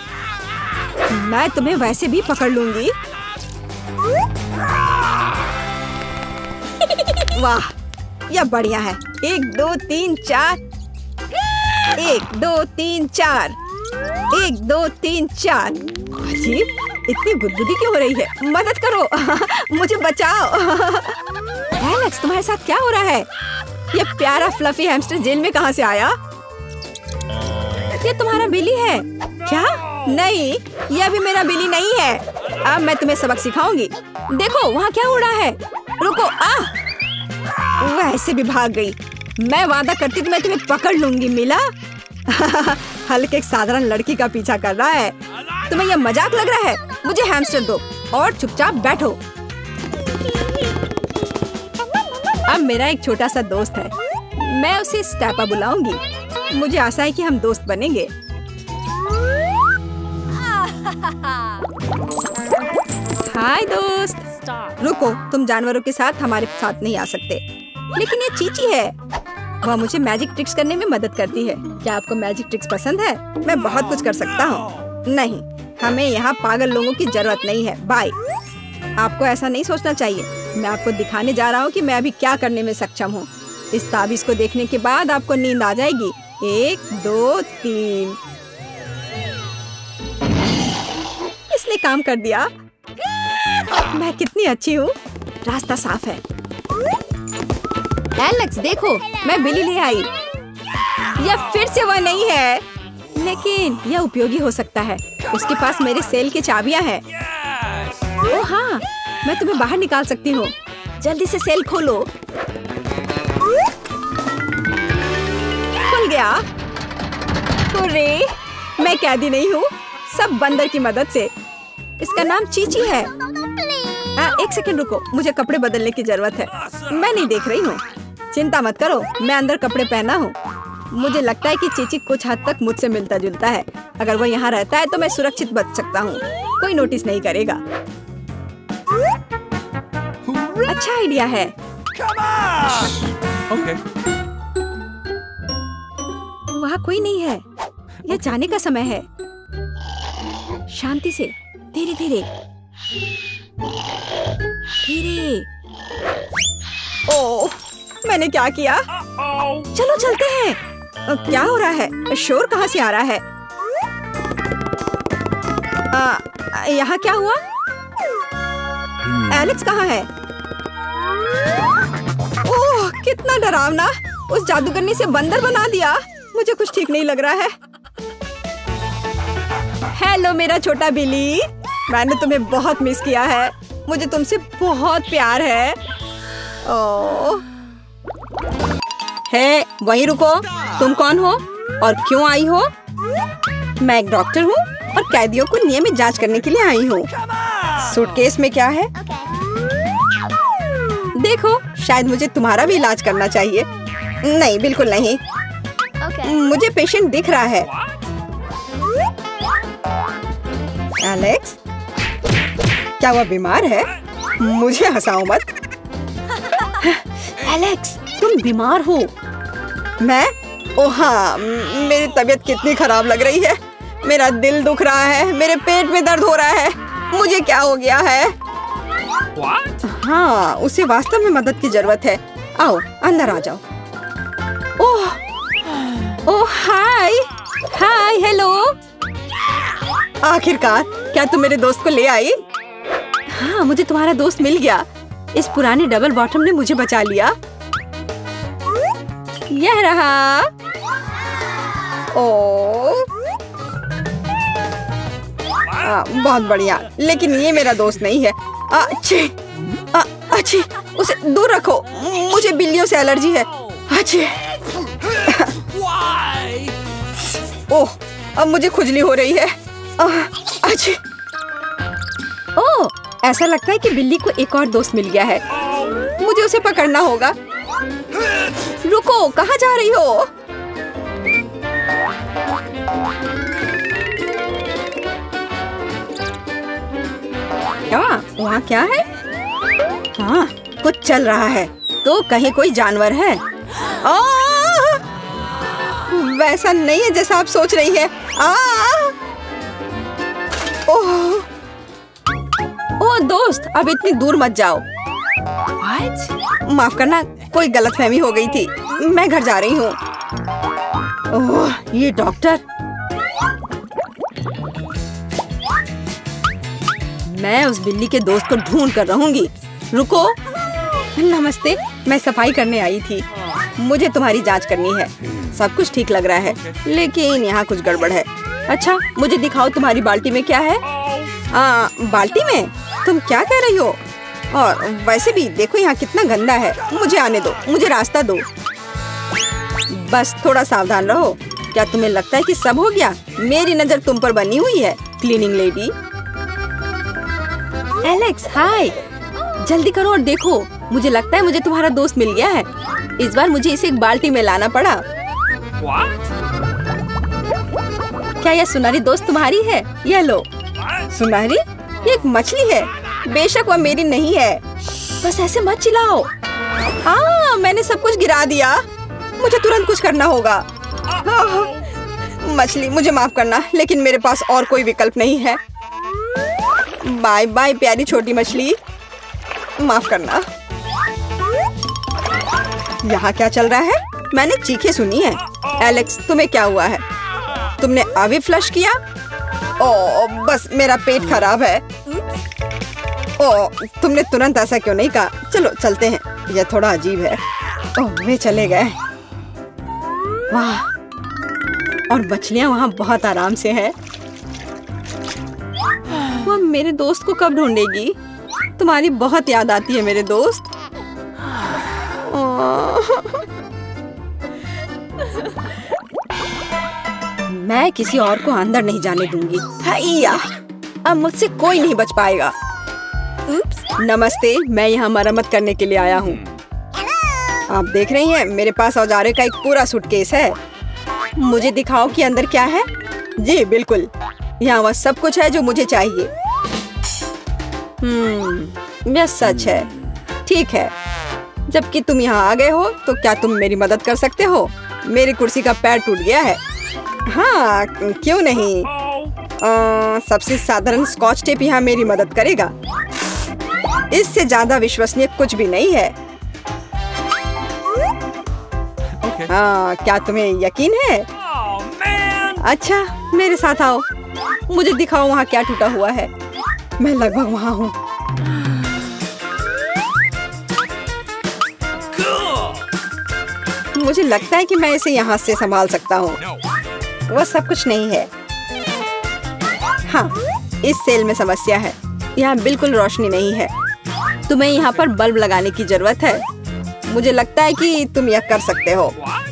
मैं तुम्हें वैसे भी पकड़ लूंगी। वाह, यह बढ़िया है। 1 2 3 4। 1 2 3 4। 1 2 3 4। अजीब, इतनी गुदगुदी क्यों हो रही है? मदद करो। मुझे बचाओ। एलेक्स, तुम्हारे साथ क्या हो रहा है? ये प्यारा फ्लफी हैमस्टर जेल में कहाँ से आया? ये तुम्हारा बिली है क्या? नहीं, यह भी मेरा बिली नहीं है। अब मैं तुम्हें सबक सिखाऊंगी। देखो वहाँ क्या हो रहा है। रुको। वह ऐसे भी भाग गई। मैं वादा करती तो मैं तुम्हें पकड़ लूंगी। मिला? हल्के एक साधारण लड़की का पीछा कर रहा है। तुम्हें यह मजाक लग रहा है? मुझे हैमस्टर दो और चुपचाप बैठो। अब मेरा एक छोटा सा दोस्त है। मैं उसे स्टेपा बुलाऊंगी। मुझे आशा है कि हम दोस्त बनेंगे। हाय दोस्त। रुको, तुम जानवरों के साथ हमारे साथ नहीं आ सकते। लेकिन ये चीची है। वह मुझे मैजिक ट्रिक्स करने में मदद करती है। क्या आपको मैजिक ट्रिक्स पसंद है? मैं बहुत कुछ कर सकता हूँ। नहीं, हमें यहाँ पागल लोगों की जरूरत नहीं है। बाय। आपको ऐसा नहीं सोचना चाहिए। मैं आपको दिखाने जा रहा हूँ कि मैं अभी क्या करने में सक्षम हूँ। इस ताबीज को देखने के बाद आपको नींद आ जाएगी। 1 2 3। इसने काम कर दिया। मैं कितनी अच्छी हूँ। रास्ता साफ है। एलेक्स देखो, मैं बिली ले आई। यह फिर से वह नहीं है, लेकिन यह उपयोगी हो सकता है। उसके पास मेरे सेल की चाबियां हैं। ओह हाँ, मैं तुम्हें बाहर निकाल सकती हूँ। जल्दी से सेल खोलो। खुल गया। अरे, मैं कैदी नहीं हूँ, सब बंदर की मदद से। इसका नाम चीची है। एक सेकंड रुको, मुझे कपड़े बदलने की जरूरत है। मैं नहीं देख रही हूँ। चिंता मत करो, मैं अंदर कपड़े पहना हूँ। मुझे लगता है कि चीची कुछ हद तक मुझसे मिलता जुलता है। अगर वो यहाँ रहता है तो मैं सुरक्षित बच सकता हूँ। कोई नोटिस नहीं करेगा। अच्छा आइडिया है। Okay. वहाँ कोई नहीं है। यह जाने का समय है। शांति से, धीरे धीरे धीरे। ओह, मैंने क्या किया? चलो चलते हैं। क्या हो रहा है? शोर कहाँ से आ रहा है? यहाँ क्या हुआ? एलेक्स कहाँ है? ओह, कितना डरावना। उस जादूगरनी से बंदर बना दिया। मुझे कुछ ठीक नहीं लग रहा है। हेलो मेरा छोटा बिली, मैंने तुम्हें बहुत मिस किया है। मुझे तुमसे बहुत प्यार है। ओह, हे, वहीं रुको। तुम कौन हो और क्यों आई हो? मैं एक डॉक्टर हूँ और कैदियों को नियमित जांच करने के लिए आई हूँ। सूटकेस में क्या है? देखो, शायद मुझे तुम्हारा भी इलाज करना चाहिए। नहीं, बिल्कुल नहीं। मुझे पेशेंट दिख रहा है। एलेक्स, क्या वह बीमार है? मुझे हंसाओ मत। एलेक्स, तुम बीमार हो? मैं? ओह हाँ, मेरी तबीयत कितनी खराब लग रही है। मेरा दिल दुख रहा है, मेरे पेट में दर्द हो रहा है। मुझे क्या हो गया है? हाँ, उसे वास्तव में मदद की जरूरत है। आओ, अंदर आ जाओ। ओह, ओह हाय, हाय, हेलो। आखिरकार, क्या तुम मेरे दोस्त को ले आई? हाँ, मुझे तुम्हारा दोस्त मिल गया। इस पुराने डबल बॉटम ने मुझे बचा लिया। यह रहा। ओह, बहुत बढ़िया, लेकिन ये मेरा दोस्त नहीं है। अच्छी, उसे दूर रखो। मुझे बिल्लियों से एलर्जी है। अच्छी। Why? ओह, अब मुझे खुजली हो रही है। अच्छी। ओह, ऐसा लगता है कि बिल्ली को एक और दोस्त मिल गया है। मुझे उसे पकड़ना होगा। रुको, कहाँ जा रही हो? क्या? वहाँ क्या है? हाँ, कुछ चल रहा है। तो कहीं कोई जानवर है? वैसा नहीं है जैसा आप सोच रही है। ओह, ओह दोस्त, अब इतनी दूर मत जाओ। What? माफ करना, कोई गलतफहमी हो गई थी। मैं घर जा रही हूँ। ओह, ये डॉक्टर। मैं उस बिल्ली के दोस्त को ढूंढ कर रहूंगी। रुको। नमस्ते, मैं सफाई करने आई थी। मुझे तुम्हारी जांच करनी है। सब कुछ ठीक लग रहा है, लेकिन यहाँ कुछ गड़बड़ है। अच्छा, मुझे दिखाओ तुम्हारी बाल्टी में क्या है। बाल्टी में? तुम क्या कह रही हो? और वैसे भी देखो यहाँ कितना गंदा है। मुझे आने दो, मुझे रास्ता दो। बस थोड़ा सावधान रहो। क्या तुम्हें लगता है कि सब हो गया? मेरी नजर तुम पर बनी हुई है, क्लीनिंग लेडी। एलेक्स, हाय। जल्दी करो और देखो, मुझे लगता है मुझे तुम्हारा दोस्त मिल गया है। इस बार मुझे इसे एक बाल्टी में लाना पड़ा। What? क्या यह सुनहरी दोस्त तुम्हारी है? यह लो। सुनहरी? ये एक मछली है। बेशक वह मेरी नहीं है। बस ऐसे मत चिल्लाओ। मैंने सब कुछ गिरा दिया। मुझे तुरंत कुछ करना होगा। मछली, मुझे माफ करना, लेकिन मेरे पास और कोई विकल्प नहीं है। बाय बाय प्यारी छोटी मछली, माफ करना। यहाँ क्या चल रहा है? मैंने चीखें सुनी है। एलेक्स, तुम्हें क्या हुआ है? तुमने अभी फ्लश किया? ओह, बस मेरा पेट खराब है। ओह, तुमने तुरंत ऐसा क्यों नहीं कहा? चलो चलते हैं, यह थोड़ा अजीब है। ओह, वे चले गए। वाह, और मछलियाँ वहाँ बहुत आराम से है। वह मेरे दोस्त को कब ढूंढेगी? तुम्हारी बहुत याद आती है मेरे दोस्त। मैं किसी और को अंदर नहीं जाने दूंगी। हैया, अब मुझसे कोई नहीं बच पाएगा। नमस्ते, मैं यहाँ मरम्मत करने के लिए आया हूँ। आप देख रही हैं, मेरे पास औजारों का एक पूरा सूटकेस है। मुझे दिखाओ कि अंदर क्या है। जी बिल्कुल, यहाँ वह सब कुछ है जो मुझे चाहिए। यह सच है। ठीक है, जबकि तुम यहाँ आ गए हो, तो क्या तुम मेरी मदद कर सकते हो? मेरी कुर्सी का पैर टूट गया है। हाँ, क्यों नहीं। सबसे साधारण स्कॉच टेप यहाँ मेरी मदद करेगा। इससे ज्यादा विश्वसनीय कुछ भी नहीं है। Okay. क्या तुम्हें यकीन है? Oh man! अच्छा, मेरे साथ आओ। मुझे दिखाओ वहाँ क्या टूटा हुआ है। मैं लगभग वहाँ हूँ। Cool. मुझे लगता है कि मैं इसे यहाँ से संभाल सकता हूँ। No. वह सब कुछ नहीं है। हाँ, इस सेल में समस्या है। यहाँ बिल्कुल रोशनी नहीं है। तुम्हें यहाँ पर बल्ब लगाने की जरूरत है। मुझे लगता है कि तुम यह कर सकते हो। What?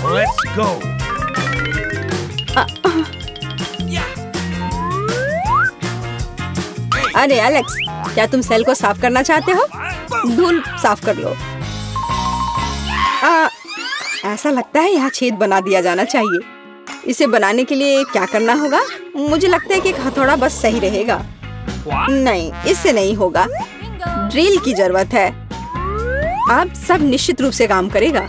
Let's go. अरे एलेक्स, क्या तुम सेल को साफ करना चाहते हो? धूल साफ कर लो। ऐसा लगता है यहाँ छेद बना दिया जाना चाहिए। इसे बनाने के लिए क्या करना होगा? मुझे लगता है कि एक हथौड़ा बस सही रहेगा। What? नहीं, इससे नहीं होगा। ड्रिल की जरूरत है। अब सब निश्चित रूप से काम करेगा।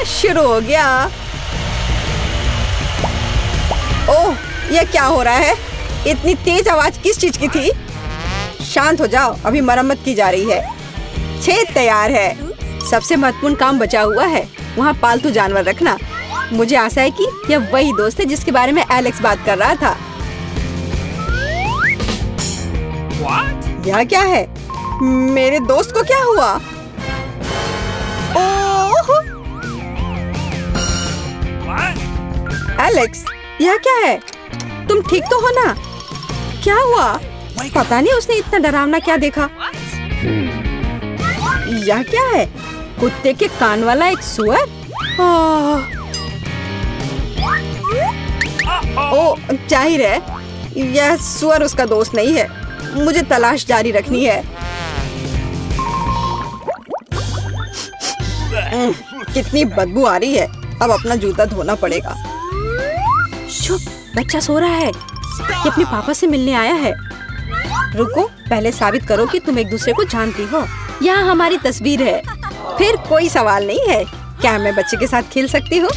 शुरू हो गया। ओह, यह क्या हो रहा है? इतनी तेज आवाज किस चीज की थी? शांत हो जाओ, अभी मरम्मत की जा रही है। छेद तैयार है। सबसे महत्वपूर्ण काम बचा हुआ है, वहाँ पालतू जानवर रखना। मुझे आशा है कि यह वही दोस्त है जिसके बारे में एलेक्स बात कर रहा था। What? यह क्या है? मेरे दोस्त को क्या हुआ? ओह, What? एलेक्स, यह क्या है? तुम ठीक तो हो ना? क्या हुआ? पता नहीं उसने इतना डरावना क्या देखा। यह क्या है? कुत्ते के कान वाला एक सुअर? ओ, जाहिर है यह सुअर उसका दोस्त नहीं है। मुझे तलाश जारी रखनी है। कितनी बदबू आ रही है। अब अपना जूता धोना पड़ेगा। चुप, बच्चा सो रहा है। ये अपने पापा से मिलने आया है। रुको, पहले साबित करो कि तुम एक दूसरे को जानती हो। यहाँ हमारी तस्वीर है। फिर कोई सवाल नहीं है। क्या मैं बच्चे के साथ खेल सकती हूँ?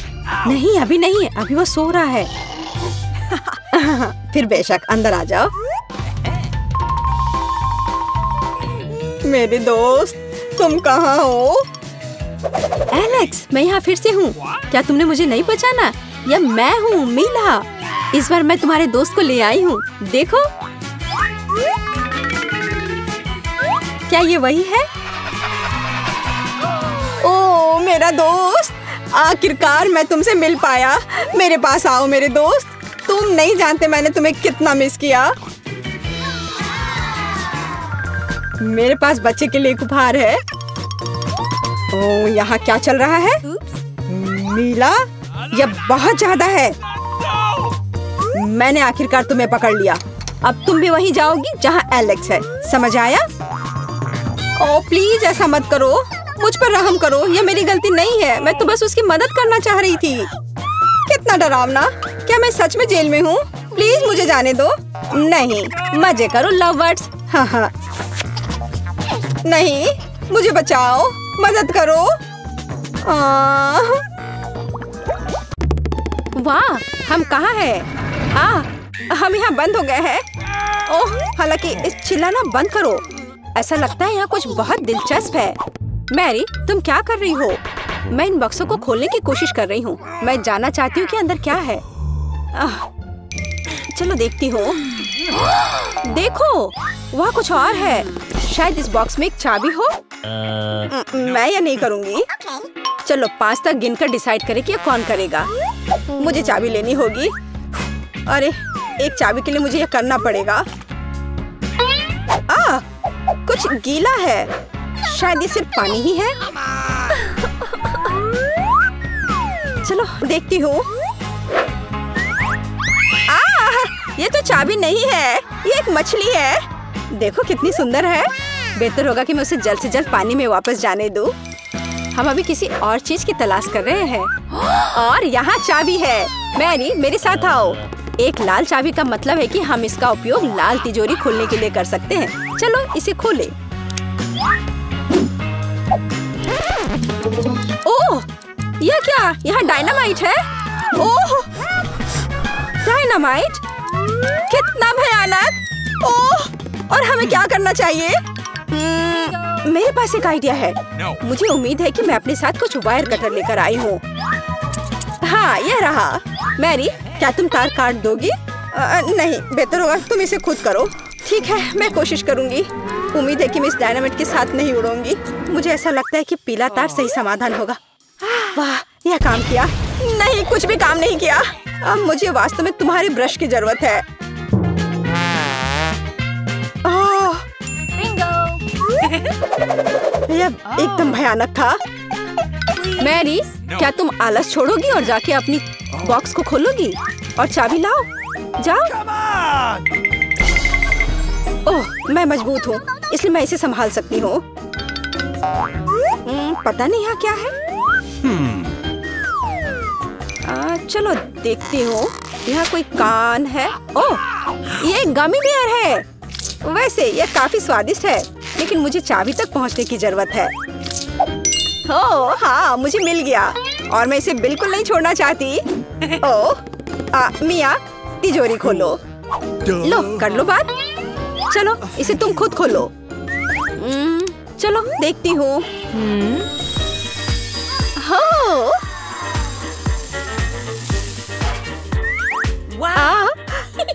नहीं, अभी नहीं, अभी वो सो रहा है। फिर बेशक अंदर आ जाओ। मेरे दोस्त, तुम कहाँ हो? एलेक्स, मैं यहाँ फिर से हूँ। क्या तुमने मुझे नहीं पहचाना? यह मैं हूँ, मीला। इस बार मैं तुम्हारे दोस्त को ले आई हूँ। देखो, क्या ये वही है? ओ मेरा दोस्त, आखिरकार मैं तुमसे मिल पाया। मेरे पास आओ मेरे दोस्त। तुम नहीं जानते मैंने तुम्हें कितना मिस किया। मेरे पास बच्चे के लिए एक उपहार है। ओ, यहाँ क्या चल रहा है? मीला, यह बहुत ज्यादा है। मैंने आखिरकार तुम्हें पकड़ लिया। अब तुम भी वहीं जाओगी जहाँ एलेक्स है। समझ आया? ओ प्लीज ऐसा मत करो। मुझ पर रहम करो। यह मेरी गलती नहीं है। मैं तो बस उसकी मदद करना चाह रही थी। कितना डरावना। क्या मैं सच में जेल में हूँ? प्लीज मुझे जाने दो। नहीं, मजे करो लव बर्ड्स। हाँ, नहीं, मुझे बचाओ, मदद करो। वाह, हम कहाँ हैं? हम यहाँ बंद हो गए हैं। ओह, हालांकि इस चिल्लाना बंद करो। ऐसा लगता है यहाँ कुछ बहुत दिलचस्प है। मैरी, तुम क्या कर रही हो? मैं इन बक्सों को खोलने की कोशिश कर रही हूँ। मैं जानना चाहती हूँ कि अंदर क्या है। चलो देखती हूँ। देखो, वहाँ कुछ और है। शायद इस बॉक्स में एक चाबी हो। मैं ये नहीं करूँगी। चलो 5 तक गिनकर डिसाइड करें कि ये कौन करेगा। मुझे चाबी लेनी होगी। अरे, एक चाबी के लिए मुझे ये करना पड़ेगा। कुछ गीला है। शायद ये सिर्फ पानी ही है। चलो देखती हूँ। ये तो चाबी नहीं है, ये एक मछली है। देखो कितनी सुंदर है। बेहतर होगा कि मैं उसे जल्द से जल्द पानी में वापस जाने दूँ। हम अभी किसी और चीज की तलाश कर रहे हैं। और यहाँ चाबी है। मैरी, मेरे साथ आओ। एक लाल चाबी का मतलब है कि हम इसका उपयोग लाल तिजोरी खोलने के लिए कर सकते हैं। चलो इसे खोलें। ओह, यह क्या? यहाँ डायनामाइट है। ओह, डायनामाइट? कितना भयानक। ओह, और हमें क्या करना चाहिए? मेरे पास एक आइडिया है। मुझे उम्मीद है कि मैं अपने साथ कुछ वायर कटर लेकर आई हूँ। हाँ, यह रहा। मैरी, क्या तुम तार काट दोगी? नहीं, बेहतर होगा तुम इसे खुद करो। ठीक है, मैं कोशिश करूंगी। उम्मीद है कि मैं इस डायनामाइट के साथ नहीं उड़ूंगी। मुझे ऐसा लगता है कि पीला तार सही समाधान होगा। वाह, यह काम किया। नहीं, कुछ भी काम नहीं किया। अब मुझे वास्तव में तुम्हारे ब्रश की जरूरत है। यह एकदम भयानक था। मैरी, क्या तुम आलस छोड़ोगी और जाके अपनी बॉक्स को खोलोगी? और चाबी लाओ, जाओ। ओह, मैं मजबूत हूँ, इसलिए मैं इसे संभाल सकती हूँ। पता नहीं यहाँ क्या है। चलो देखती हूँ। यहाँ कोई कान है। ओह, ये गमी बेयर है। वैसे यह काफी स्वादिष्ट है, लेकिन मुझे चाबी तक पहुँचने की जरूरत है। ओह हाँ, मुझे मिल गया और मैं इसे बिल्कुल नहीं छोड़ना चाहती। ओह, मिया, तिजोरी खोलो। लो, कर लो बात। चलो इसे तुम खुद खोलो। चलो देखती हूँ। हो,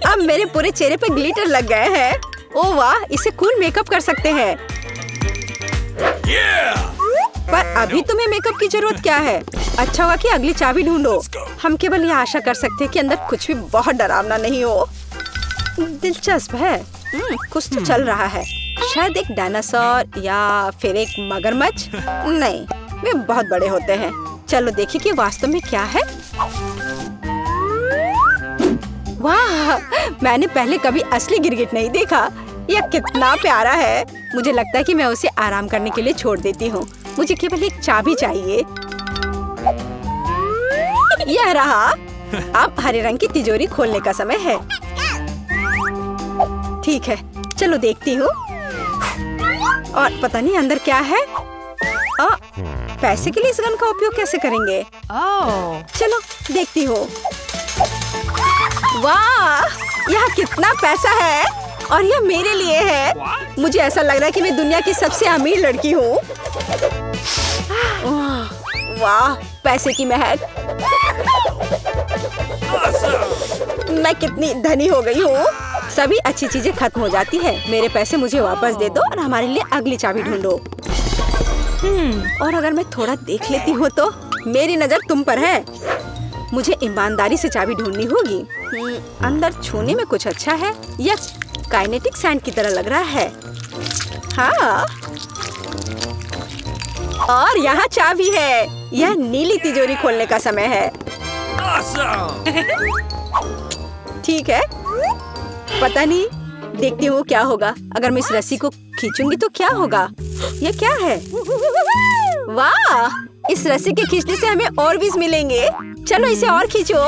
अब मेरे पूरे चेहरे पे ग्लिटर लग गए हैं। ओह वाह, इसे कूल मेकअप कर सकते हैं। पर अभी तुम्हें मेकअप की जरूरत क्या है? अच्छा हुआ कि अगली चाबी ढूंढो। हम केवल यह आशा कर सकते हैं कि अंदर कुछ भी बहुत डरावना नहीं हो। दिलचस्प है। कुछ तो चल रहा है। शायद एक डायनासोर या फिर एक मगरमच्छ। नहीं, वे बहुत बड़े होते हैं। चलो देखिए कि वास्तव में क्या है। वाह, मैंने पहले कभी असली गिरगिट नहीं देखा। यह कितना प्यारा है। मुझे लगता है कि मैं उसे आराम करने के लिए छोड़ देती हूँ। मुझे केवल एक चाबी चाहिए। यह रहा। अब हरे रंग की तिजोरी खोलने का समय है। ठीक है, चलो देखती हूँ। और पता नहीं अंदर क्या है। पैसे के लिए इस गन का उपयोग कैसे करेंगे? चलो देखती हूँ। वाह, यह कितना पैसा है और यह मेरे लिए है। मुझे ऐसा लग रहा है कि मैं दुनिया की सबसे अमीर लड़की हूँ। वाह, पैसे की महक। मैं कितनी धनी हो गई हूँ। सभी अच्छी चीजें खत्म हो जाती है। मेरे पैसे मुझे वापस दे दो और हमारे लिए अगली चाबी ढूंढो। और अगर मैं थोड़ा देख लेती हूँ तो मेरी नजर तुम पर है। मुझे ईमानदारी से चाबी ढूंढनी होगी। अंदर छूने में कुछ अच्छा है। यह काइनेटिक सैंड की तरह लग रहा है। हाँ, और यहाँ चाबी है। यह नीली तिजोरी खोलने का समय है। ठीक है, पता नहीं, देखती हूँ क्या होगा। अगर मैं इस रस्सी को खींचूंगी तो क्या होगा? यह क्या है? वाह, इस रस्सी के खींचने से हमें और भी मिलेंगे। चलो इसे और खींचो।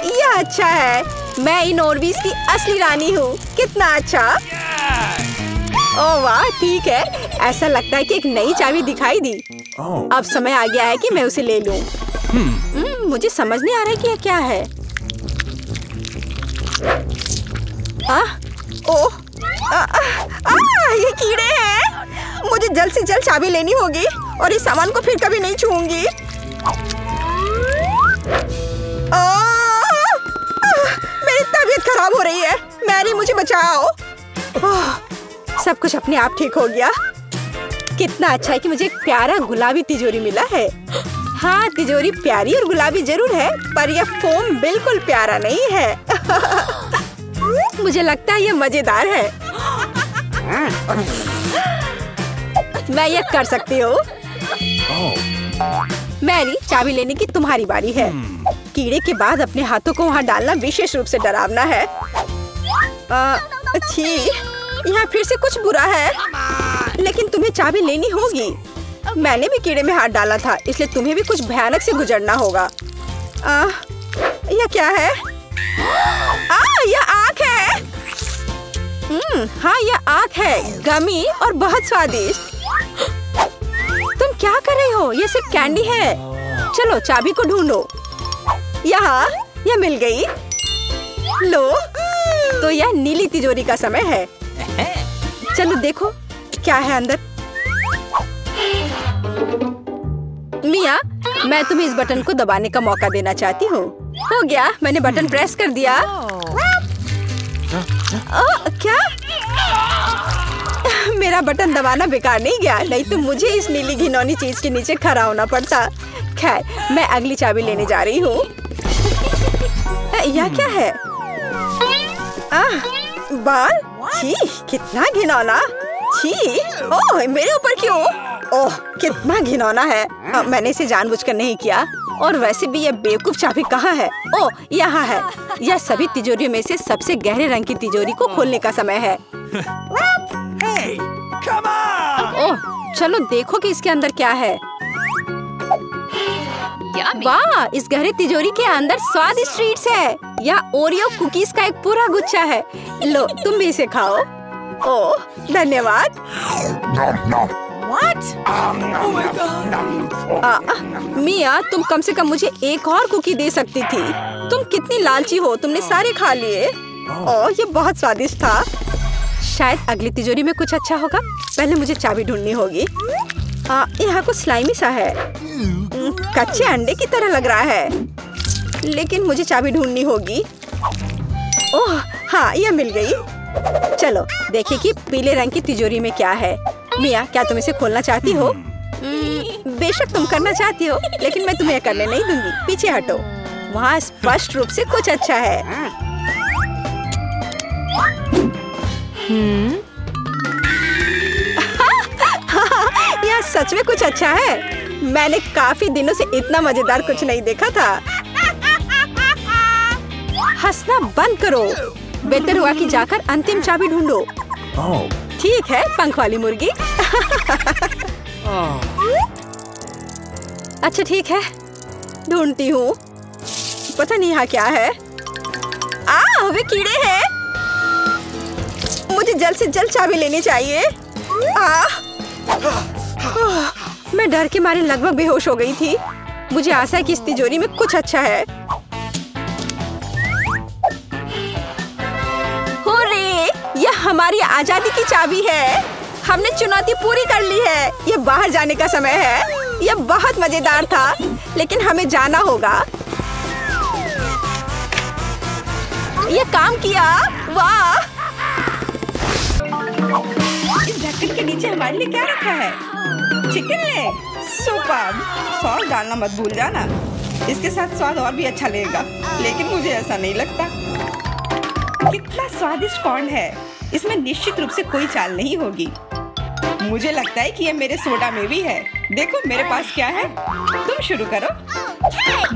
यह अच्छा है। मैं इन ऑर्बिस की असली रानी हूँ। कितना अच्छा। ओह वाह, ठीक है। ऐसा लगता है कि एक नई चाबी दिखाई दी। अब समय आ गया है कि मैं उसे ले लूं। मुझे समझ नहीं आ रहा है कि यह क्या है। ये कीड़े हैं। मुझे जल्द से जल्द चाबी लेनी होगी और इस सामान को फिर कभी नहीं छूऊंगी। मेरी तबीयत खराब हो रही है। मैरी, मुझे बचाओ। सब कुछ अपने आप ठीक हो गया। कितना अच्छा है कि मुझे एक प्यारा गुलाबी तिजोरी मिला है। हाँ, तिजोरी प्यारी और गुलाबी जरूर है, पर यह फोम बिल्कुल प्यारा नहीं है। मुझे लगता है यह मजेदार है। मैं यह कर सकती हूँ। मैरी, चाबी लेने की तुम्हारी बारी है। कीड़े के बाद अपने हाथों को वहाँ डालना विशेष रूप से डरावना है। अच्छी, यहाँ फिर से कुछ बुरा है। लेकिन तुम्हें चाबी लेनी होगी। मैंने भी कीड़े में हाथ डाला था, इसलिए तुम्हें भी कुछ भयानक से गुजरना होगा। यह क्या है? यह आँख है। हाँ, यह आँख है, गमी और बहुत स्वादिष्ट। तुम क्या कर रही हो? यह सिर्फ कैंडी है। चलो चाबी को ढूंढो। यहाँ, यह मिल गई। लो, तो यह नीली तिजोरी का समय है। चलो देखो क्या है अंदर। मिया, मैं तुम्हें इस बटन को दबाने का मौका देना चाहती हूँ। हो गया, मैंने बटन प्रेस कर दिया। क्या? मेरा बटन दबाना बेकार नहीं गया, नहीं तो मुझे इस नीली घिनौनी चीज के नीचे खड़ा होना पड़ता। खैर, मैं अगली चाबी लेने जा रही हूँ। यह क्या है? बाल? छी, कितना घिनौना। छी, ओह, मेरे ऊपर क्यों? ओह, कितना घिनौना है। मैंने इसे जानबूझकर नहीं किया। और वैसे भी यह बेवकूफ चाबी कहाँ है? ओह, यहाँ है। यह सभी तिजोरियों में से सबसे गहरे रंग की तिजोरी को खोलने का समय है। Hey, come on! ओह, चलो देखो कि इसके अंदर क्या है। वाह, इस गहरे तिजोरी के अंदर स्वादिष्ट ट्रीट्स है। यह ओरियो कुकीज का एक पूरा गुच्छा है। लो, तुम भी इसे खाओ। ओह, धन्यवाद। What? Oh my God! मिया, तुम कम से कम मुझे एक और कुकी दे सकती थी। तुम कितनी लालची हो, तुमने सारे खा लिए। ओह, ये बहुत स्वादिष्ट था। शायद अगली तिजोरी में कुछ अच्छा होगा। पहले मुझे चाबी ढूंढनी होगी। यहाँ कुछ स्लाइमी सा है। कच्चे अंडे की तरह लग रहा है। लेकिन मुझे चाबी ढूंढनी होगी। ओह, हाँ, यह मिल गई। चलो देखिए कि पीले रंग की तिजोरी में क्या है। मिया, क्या तुम इसे खोलना चाहती हो? बेशक तुम करना चाहती हो, लेकिन मैं तुम्हें करने नहीं दूंगी। पीछे हटो। वहाँ स्पष्ट रूप से कुछ अच्छा है। यह सच में कुछ अच्छा है। मैंने काफी दिनों से इतना मजेदार कुछ नहीं देखा था। हंसना बंद करो। बेहतर हुआ कि जाकर अंतिम चाबी ढूंढो। ठीक है, पंख वाली मुर्गी। अच्छा ठीक है, ढूंढती हूँ। पता नहीं यहाँ क्या है। वे कीड़े हैं। मुझे जल्द से जल्द चाबी लेनी चाहिए। मैं डर के मारे लगभग बेहोश हो गई थी। मुझे आशा है कि इस तिजोरी में कुछ अच्छा है। हुर्रे! यह हमारी आजादी की चाबी है। हमने चुनौती पूरी कर ली है। यह बाहर जाने का समय है। यह बहुत मजेदार था, लेकिन हमें जाना होगा। यह काम किया। वाह! इस ढक्कन के नीचे हमारे लिए क्या रखा है? Chicken leg. सुपर्ब! सॉस डालना मत भूल जाना। इसके साथ स्वाद और भी अच्छा लगेगा, लेकिन मुझे ऐसा नहीं लगता। कितना स्वादिष्ट कॉर्न है। इसमें निश्चित रूप से कोई चाल नहीं होगी। मुझे लगता है कि ये मेरे सोडा में भी है। देखो मेरे पास क्या है। तुम शुरू करो।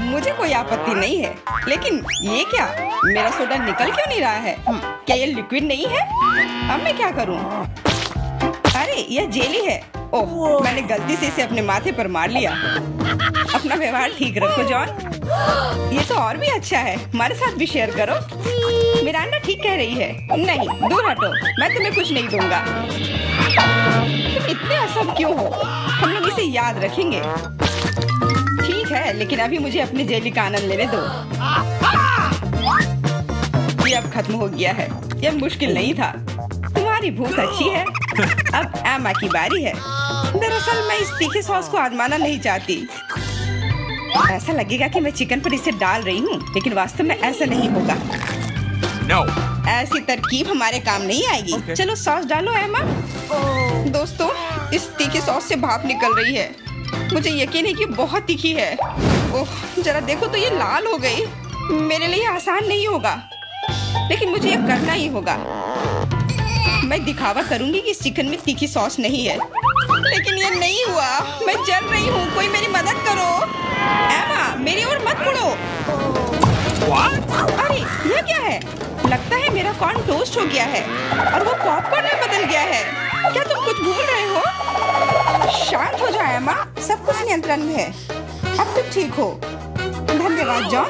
मुझे कोई आपत्ति नहीं है, लेकिन ये क्या? मेरा सोडा निकल क्यों नहीं रहा है? क्या ये लिक्विड नहीं है? अब मैं क्या करूं? अरे यह जेली है। ओह, मैंने गलती से इसे अपने माथे पर मार लिया। अपना व्यवहार ठीक रखो जॉन। ये तो और भी अच्छा है। हमारे साथ भी शेयर करो। मिरांडा ठीक कह रही है। नहीं, दूर हटो। मैं तुम्हें कुछ नहीं दूंगा। तुम इतने असभ क्यों हो? हम लोग इसे याद रखेंगे। ठीक है, लेकिन अभी मुझे अपनी जेली का आनंद लेने दो। ये अब खत्म हो गया है। यह मुश्किल नहीं था। तुम्हारी भूख अच्छी है। अब एमा की बारी है। दरअसल मैं इस तीखे सॉस को आजमाना नहीं चाहती। ऐसा लगेगा कि मैं चिकन पर इसे डाल रही हूँ, लेकिन वास्तव में ऐसा नहीं होगा। No. ऐसी तरकीब हमारे काम नहीं आएगी। Okay. चलो सॉस डालो एमा। दोस्तों, इस तीखी सॉस से भाप निकल रही है। मुझे यकीन है कि बहुत तीखी है। ओह, जरा देखो तो ये लाल हो गई। मेरे लिए आसान नहीं होगा, लेकिन मुझे ये करना ही होगा। मैं दिखावा करूंगी कि इस चिकन में तीखी सॉस नहीं है, लेकिन ये नहीं हुआ। मैं जल रही हूँ। कोई मेरी मदद करो। एमा, मेरी ओर मत मुड़ो। अरे ये क्या है? लगता है मेरा कॉर्न टोस्ट हो गया है और वो पॉपकॉर्न में बदल गया है। क्या तुम कुछ भूल रहे हो? शांत हो जाओ एमा, सब कुछ नियंत्रण में है। अब तुम ठीक हो। धन्यवाद जॉन।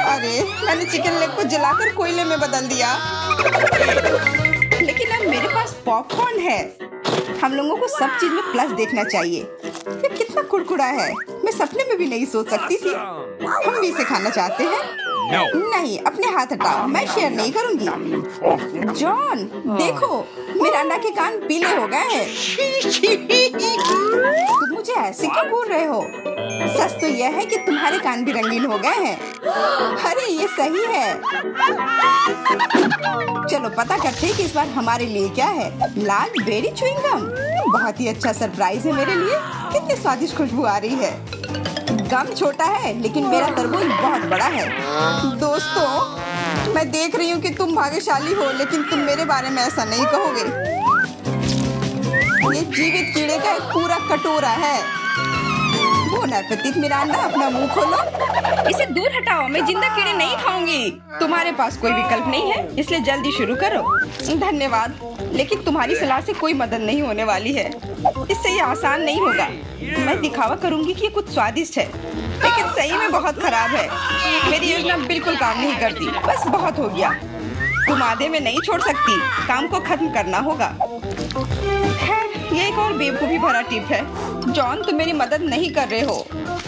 अरे मैंने चिकन लेग को जलाकर कोयले में बदल दिया, लेकिन अब मेरे पास पॉपकॉर्न है। हम लोगों को सब चीज में प्लस देखना चाहिए। ये कितना कुड़कुड़ा है। मैं सपने में भी नहीं सोच सकती थी। हम भी इसे खाना चाहते हैं। No. नहीं, अपने हाथ हटाओ। मैं शेयर नहीं करूंगी। जॉन, देखो मिरांडा के कान पीले हो गए हैं। तुम मुझे ऐसे क्यों बोल रहे हो? सच तो यह है कि तुम्हारे कान भी रंगीन हो गए हैं। अरे ये सही है। चलो पता करते हैं कि इस बार हमारे लिए क्या है। लाल बेरी च्युइंगम। बहुत ही अच्छा सरप्राइज है मेरे लिए। कितनी स्वादिष्ट खुशबू आ रही है। गम छोटा है, लेकिन मेरा तरबूज बहुत बड़ा है। दोस्तों, मैं देख रही हूँ कि तुम भाग्यशाली हो, लेकिन तुम मेरे बारे में ऐसा नहीं कहोगे। ये जीवित कीड़े का एक पूरा कटोरा है। बोन एपेटिट मिरांडा, अपना मुंह खोलो। इसे दूर हटाओ। मैं जिंदा कीड़े नहीं खाऊंगी। तुम्हारे पास कोई विकल्प नहीं है, इसलिए जल्दी शुरू करो। धन्यवाद, लेकिन तुम्हारी सलाह से कोई मदद नहीं होने वाली है। इससे ये आसान नहीं होगा। मैं दिखावा करूंगी कि ये कुछ स्वादिष्ट है, लेकिन सही में बहुत खराब है। मेरी योजना बिल्कुल काम नहीं करती। बस बहुत हो गया। तुम आधे में नहीं छोड़ सकती। काम को खत्म करना होगा। खैर, ये एक और बेवकूफी भरा टिप है। जॉन, तुम मेरी मदद नहीं कर रहे हो।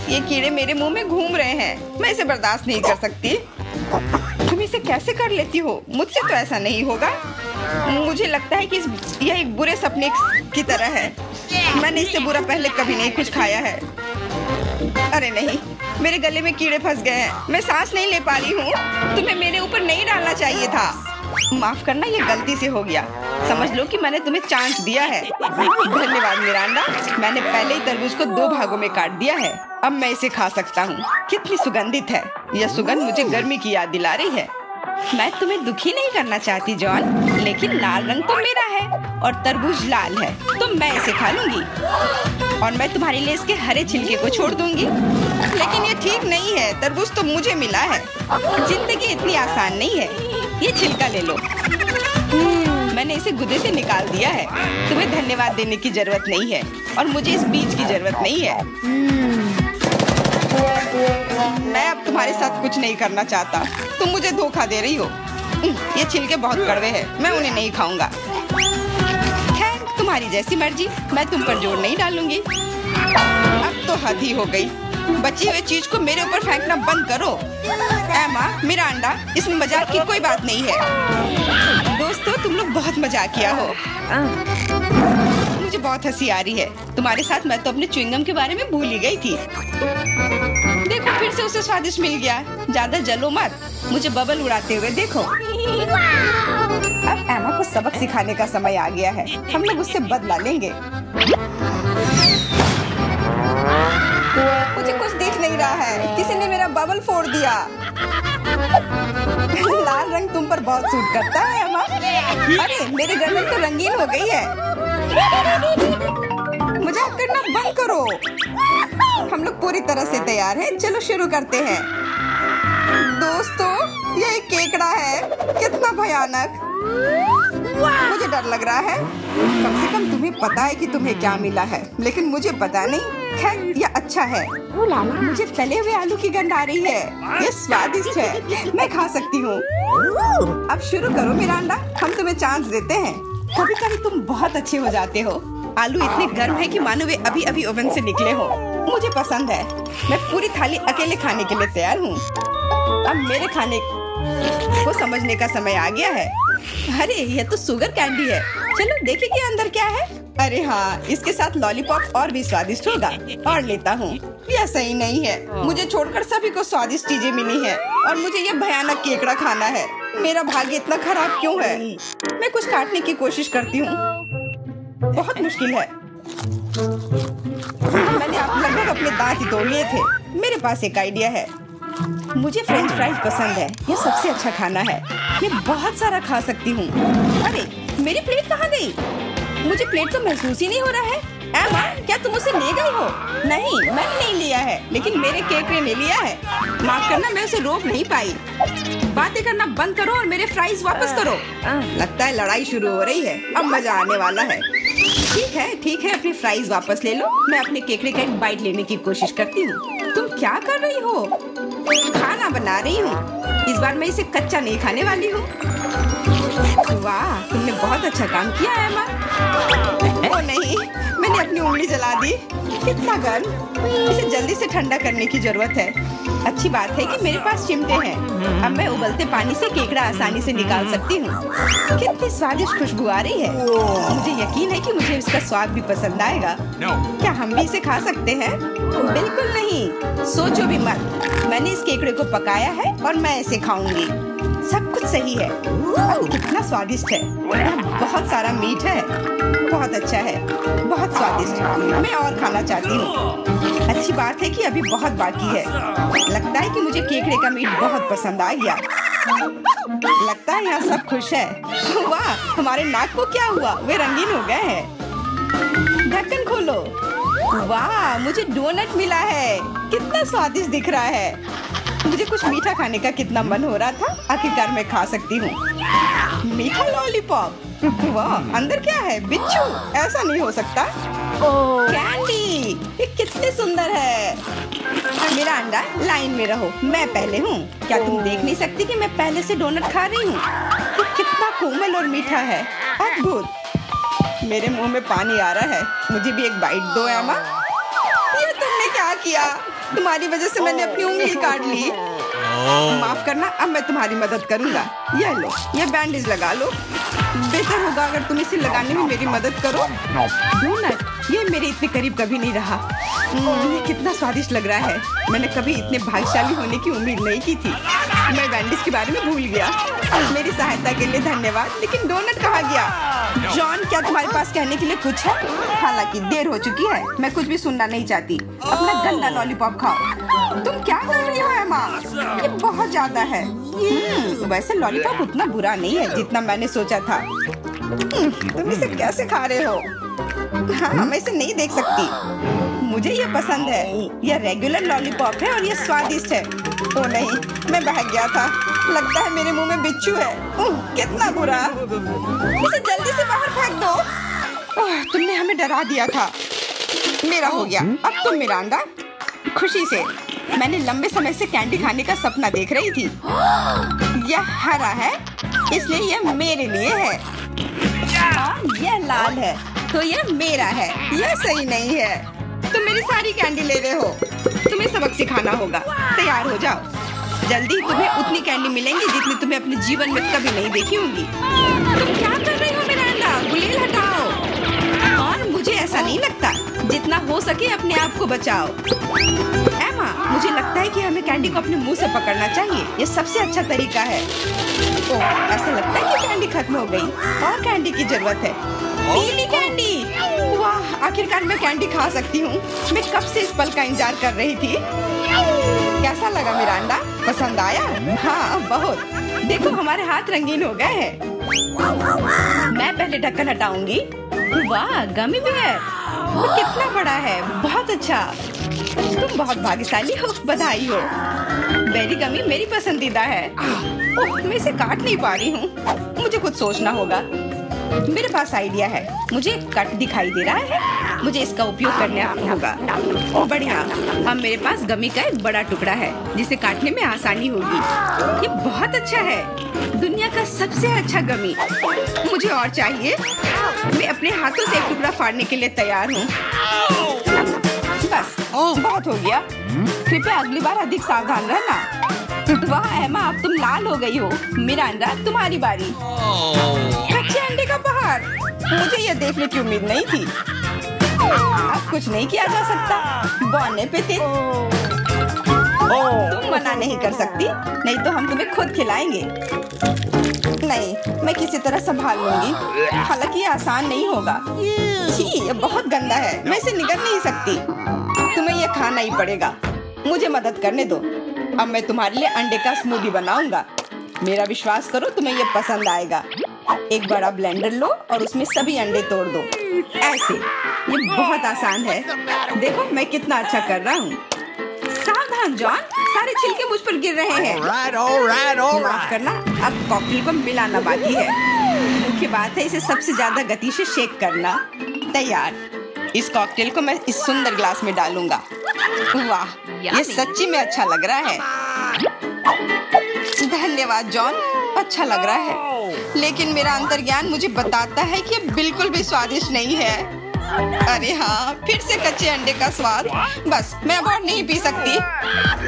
ये कीड़े मेरे मुंह में घूम रहे हैं। मैं इसे बर्दाश्त नहीं कर सकती। तुम इसे कैसे कर लेती हो? मुझसे तो ऐसा नहीं होगा। मुझे लगता है कि यह एक बुरे सपने की तरह है। मैंने इससे बुरा पहले कभी नहीं कुछ खाया है। अरे नहीं, मेरे गले में कीड़े फंस गए हैं। मैं सांस नहीं ले पा रही हूँ। तुम्हें मेरे ऊपर नहीं डालना चाहिए था। माफ करना, ये गलती से हो गया। समझ लो कि मैंने तुम्हें चांस दिया है। धन्यवाद मिरांडा। मैंने पहले ही तरबूज को 2 भागों में काट दिया है। अब मैं इसे खा सकता हूँ। कितनी सुगंधित है। यह सुगंध मुझे गर्मी की याद दिला रही है। मैं तुम्हें दुखी नहीं करना चाहती जॉन, लेकिन लाल रंग तो मेरा है और तरबूज लाल है, तो मैं इसे खा लूंगी। और मैं तुम्हारे लिए इसके हरे छिलके को छोड़ दूंगी। लेकिन ये ठीक नहीं है, तरबूज तो मुझे मिला है। जिंदगी इतनी आसान नहीं है। ये छिलका ले लो। मैंने इसे गुदे से निकाल दिया है। तुम्हें धन्यवाद देने की जरूरत नहीं है और मुझे इस बीज की जरूरत नहीं है। मैं अब तुम्हारे साथ कुछ नहीं करना चाहता। तुम मुझे धोखा दे रही हो। ये छिलके बहुत कड़वे हैं, मैं उन्हें नहीं खाऊंगा। खैर, तुम्हारी जैसी मर्जी, मैं तुम पर जोर नहीं डालूंगी। अब तो हद ही हो गई। बची हुई चीज को मेरे ऊपर फेंकना बंद करो। एमा, मिरांडा, इसमें मजाक की कोई बात नहीं है। दोस्तों, तुम लोग बहुत मजाक किया हो। मुझे बहुत हंसी आ रही है। तुम्हारे साथ मैं तो अपने च्युइंगम के बारे में भूल ही गई थी। देखो, फिर से उसे स्वादिष्ट मिल गया। ज्यादा जलो मत, मुझे बबल उड़ाते हुए देखो। अब एमा को सबक सिखाने का समय आ गया है। हम लोग उससे बदला लेंगे। मुझे कुछ दिख नहीं रहा है। किसी ने मेरा बबल फोड़ दिया। लाल रंग तुम पर बहुत सूट करता है एमा। अरे, मेरी गर्दन तो रंगीन हो गई है। मजाक करना बंद करो। हम लोग पूरी तरह से तैयार हैं। चलो शुरू करते हैं। दोस्तों, ये एक केकड़ा है। कितना भयानक। मुझे डर लग रहा है। कम से कम तुम्हें पता है कि तुम्हें क्या मिला है, लेकिन मुझे पता नहीं। खैर, यह अच्छा है। मुझे तले हुए आलू की गंध आ रही है। ये स्वादिष्ट है, मैं खा सकती हूँ। अब शुरू करो मिरांडा, हम तुम्हें चांस देते हैं। कभी कभी तुम बहुत अच्छे हो जाते हो। आलू इतने गर्म है कि मानो वे अभी अभी ओवन से निकले हो। मुझे पसंद है। मैं पूरी थाली अकेले खाने के लिए तैयार हूँ। अब मेरे खाने को समझने का समय आ गया है। अरे, यह तो शुगर कैंडी है। चलो देखें कि अंदर क्या है। अरे हाँ, इसके साथ लॉलीपॉप और भी स्वादिष्ट होगा। और लेता हूँ। यह सही नहीं है। मुझे छोड़कर सभी को स्वादिष्ट चीजें मिली हैं और मुझे यह भयानक केकड़ा खाना है। मेरा भाग्य इतना खराब क्यों है? मैं कुछ काटने की कोशिश करती हूँ। बहुत मुश्किल है। मैंने लगभग अपने दांत ही तोड़ लिए थे। मेरे पास एक आइडिया है। मुझे फ्रेंच फ्राइज पसंद है। यह सबसे अच्छा खाना है। मैं बहुत सारा खा सकती हूँ। अरे, मेरी प्लेट कहाँ गई? मुझे प्लेट तो महसूस ही नहीं हो रहा है। एमा, क्या तुम उसे ले गई हो? नहीं, मैंने नहीं लिया है, लेकिन मेरे केकड़े ने लिया है। माफ करना, मैं उसे रोक नहीं पाई। बातें करना बंद करो और मेरे फ्राइज वापस करो। लगता है लड़ाई शुरू हो रही है। अब मजा आने वाला है। ठीक है, अपनी फ्राइज वापस ले लो। मैं अपने केकड़े का एक बाइट लेने की कोशिश करती हूँ। तुम क्या कर रही हो? खाना बना रही हूँ। इस बार मैं इसे कच्चा नहीं खाने वाली हूँ। वाह, तुमने बहुत अच्छा काम किया है एमा। ओ नहीं, मैंने अपनी उंगली जला दी। कितना गर्म। इसे जल्दी से ठंडा करने की जरूरत है। अच्छी बात है कि मेरे पास चिमटे हैं। अब मैं उबलते पानी से केकड़ा आसानी से निकाल सकती हूँ। कितनी स्वादिष्ट खुशबू आ रही है। मुझे यकीन है कि मुझे इसका स्वाद भी पसंद आएगा। क्या हम भी इसे खा सकते हैं? बिल्कुल नहीं, सोचो भी मत। मैंने इस केकड़े को पकाया है और मैं इसे खाऊंगी। सब कुछ सही है। कितना स्वादिष्ट है। बहुत सारा मीठ है। बहुत अच्छा है, बहुत स्वादिष्ट। मैं और खाना चाहती हूँ। अच्छी बात है कि अभी बहुत बाकी है। लगता है कि मुझे केकड़े का मीट बहुत पसंद आ गया। लगता है यहाँ सब खुश है। वाह, हमारे नाक को क्या हुआ? वे रंगीन हो गए हैं। ढक्कन खोलो। वाह, मुझे डोनट मिला है। कितना स्वादिष्ट दिख रहा है। मुझे कुछ मीठा खाने का कितना मन हो रहा था। आखिरकार मैं खा सकती हूँ। मीठा लॉलीपॉप। वाह, अंदर क्या है? बिच्छू? ऐसा नहीं हो सकता। कैंडी, ये कितने सुंदर है। मिरांडा, लाइन में रहो, मैं पहले हूँ। क्या तुम देख नहीं सकती कि मैं पहले से डोनट खा रही हूँ? ये कितना कोमल और मीठा है। अद्भुत। मेरे मुंह में पानी आ रहा है। मुझे भी एक बाइट दो एमा। ये तुमने क्या किया? तुम्हारी वजह से मैंने अपनी उंगली काट ली। माफ करना, अब मैं तुम्हारी मदद करूंगा। ये लो, ये बैंडेज लगा लो। बेहतर होगा अगर तुम इसे लगाने में मेरी मदद करो। डोनट, ये मेरे इतने करीब कभी नहीं रहा। ये कितना स्वादिष्ट लग रहा है। मैंने कभी इतने भाग्यशाली होने की उम्मीद नहीं की थी। मैं बैंडेज के बारे में भूल गया। मेरी सहायता के लिए धन्यवाद। लेकिन डोनट कहाँ गया? जॉन, क्या तुम्हारे पास कहने के लिए कुछ है? हालांकि देर हो चुकी है, मैं कुछ भी सुनना नहीं चाहती। अपना गंदा लॉलीपॉप खाओ। तुम क्या कर रही हो एमा? ये बहुत ज्यादा है। वैसे लॉलीपॉप उतना बुरा नहीं है जितना मैंने सोचा था। तुम इसे कैसे खा रहे हो? हाँ, मैं इसे नहीं देख सकती। मुझे ये पसंद है। यह रेगुलर लॉलीपॉप है और ये स्वादिष्ट है। ओ नहीं, मैं बहक गया था। लगता है मेरे मुंह में बिच्छू है। कितना बुरा। इसे जल्दी से बाहर फेंक दो। तुमने हमें डरा दिया था। मेरा हो गया। अब तुम मिरांडा। खुशी से। मैंने लंबे समय से कैंडी खाने का सपना देख रही थी। यह हरा है, इसलिए यह मेरे लिए है। यह लाल है, तो यह मेरा है। यह सही नहीं है। तुम मेरी सारी कैंडी ले रहे हो। तुम्हें सबक सिखाना होगा। तैयार हो जाओ। जल्दी तुम्हें उतनी कैंडी मिलेंगी जितनी तुम्हें अपने जीवन में कभी नहीं देखी होंगी। तुम क्या कर रही हो मिरांडा? गुलेल हटाओ। और मुझे ऐसा नहीं लगता। जितना हो सके अपने आप को बचाओ। एमा, मुझे लगता है कि हमें कैंडी को अपने मुंह से पकड़ना चाहिए। ये सबसे अच्छा तरीका है। ओह, ऐसा लगता है कि कैंडी खत्म हो गई और कैंडी की जरूरत है। पीली कैंडी। वाह, आखिरकार मैं कैंडी खा सकती हूँ। मैं कब से इस पल का इंतजार कर रही थी। कैसा लगा मिरांडा? पसंद आया? हाँ, बहुत। देखो, हमारे हाथ रंगीन हो गए हैं। मैं पहले ढक्कन हटाऊंगी। वाह, गमी बेयर। वो कितना बड़ा है। बहुत अच्छा। तुम बहुत भाग्यशाली हो। बधाई हो। बेरी गमी मेरी पसंदीदा है। ओह, मैं इसे काट नहीं पा रही हूँ। मुझे कुछ सोचना होगा। मेरे पास आइडिया है। मुझे एक कट दिखाई दे रहा है। मुझे इसका उपयोग करना होगा। बढ़िया। अब मेरे पास गमी का एक बड़ा टुकड़ा है जिसे काटने में आसानी होगी। ये बहुत अच्छा है। दुनिया का सबसे अच्छा गमी। मुझे और चाहिए। मैं अपने हाथों से एक टुकड़ा फाड़ने के लिए तैयार हूँ। बस, बहुत हो गया। कृपया अगली बार अधिक सावधान रहना। वाह एमा, अब तुम लाल हो गई हो। मिरांडा, तुम्हारी बारी। कच्चे अंडे का पहाड़। मुझे यह देखने की उम्मीद नहीं थी। अब कुछ नहीं किया जा सकता। बौने पे थे। तुम मना नहीं कर सकती। नहीं तो हम तुम्हें खुद खिलाएंगे। नहीं, मैं किसी तरह संभाल लूंगी। हालांकि ये आसान नहीं होगा। छी, ये बहुत गंदा है। मैं इसे निगल नहीं सकती। तुम्हें यह खाना ही पड़ेगा। मुझे मदद करने दो। अब मैं तुम्हारे लिए अंडे का स्मूदी बनाऊंगा। मेरा विश्वास करो, तुम्हें यह पसंद आएगा। एक बड़ा ब्लेंडर लो और उसमें सभी अंडे तोड़ दो। ऐसे। ये बहुत आसान है। देखो मैं कितना अच्छा कर रहा हूँ। सावधान जॉन, सारे छिलके मुझ पर गिर रहे हैं। माफ करना, अब कॉकटेल को मिलाना बाकी है। मुख्य बात है इसे सबसे ज्यादा गति से शेक करना। तैयार। इस कॉकटेल को मैं इस सुंदर ग्लास में डालूंगा। वाह, ये सच्ची में अच्छा लग रहा है। धन्यवाद जॉन, अच्छा लग रहा है। लेकिन मेरा अंतर्ज्ञान मुझे बताता है कि ये बिल्कुल भी स्वादिष्ट नहीं है। अरे हाँ, फिर से कच्चे अंडे का स्वाद। बस, मैं अब और नहीं पी सकती।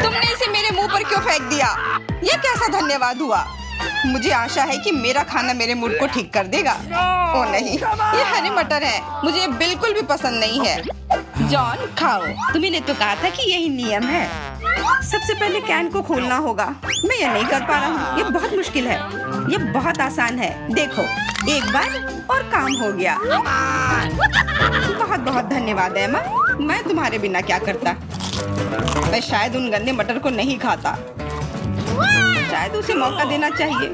तुमने इसे मेरे मुंह पर क्यों फेंक दिया? ये कैसा धन्यवाद हुआ? मुझे आशा है कि मेरा खाना मेरे मूड को ठीक कर देगा। ओ नहीं, ये हरे मटर है। मुझे बिल्कुल भी पसंद नहीं है। जॉन, खाओ। तुम्ही तो कहा था कि यही नियम है। सबसे पहले कैन को खोलना होगा। मैं ये नहीं कर पा रहा हूँ। ये बहुत मुश्किल है। ये बहुत आसान है। देखो, एक बार और काम हो गया। बहुत बहुत धन्यवाद एमा। मैं तुम्हारे बिना क्या करता। मैं शायद उन गंदे मटर को नहीं खाता। शायद उसे मौका देना चाहिए।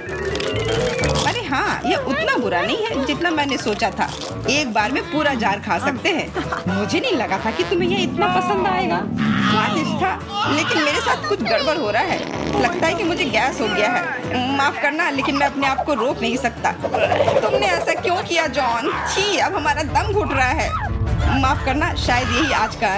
अरे हाँ, ये उतना बुरा नहीं है जितना मैंने सोचा था। एक बार में पूरा जार खा सकते हैं। मुझे नहीं लगा था कि तुम्हें ये इतना पसंद आएगा। स्वादिष्ट था, लेकिन मेरे साथ कुछ गड़बड़ हो रहा है। लगता है कि मुझे गैस हो गया है। माफ करना, लेकिन मैं अपने आप को रोक नहीं सकता। तुमने ऐसा क्यों किया जॉन? छी, अब हमारा दम घुट रहा है। माफ करना, शायद यही आज का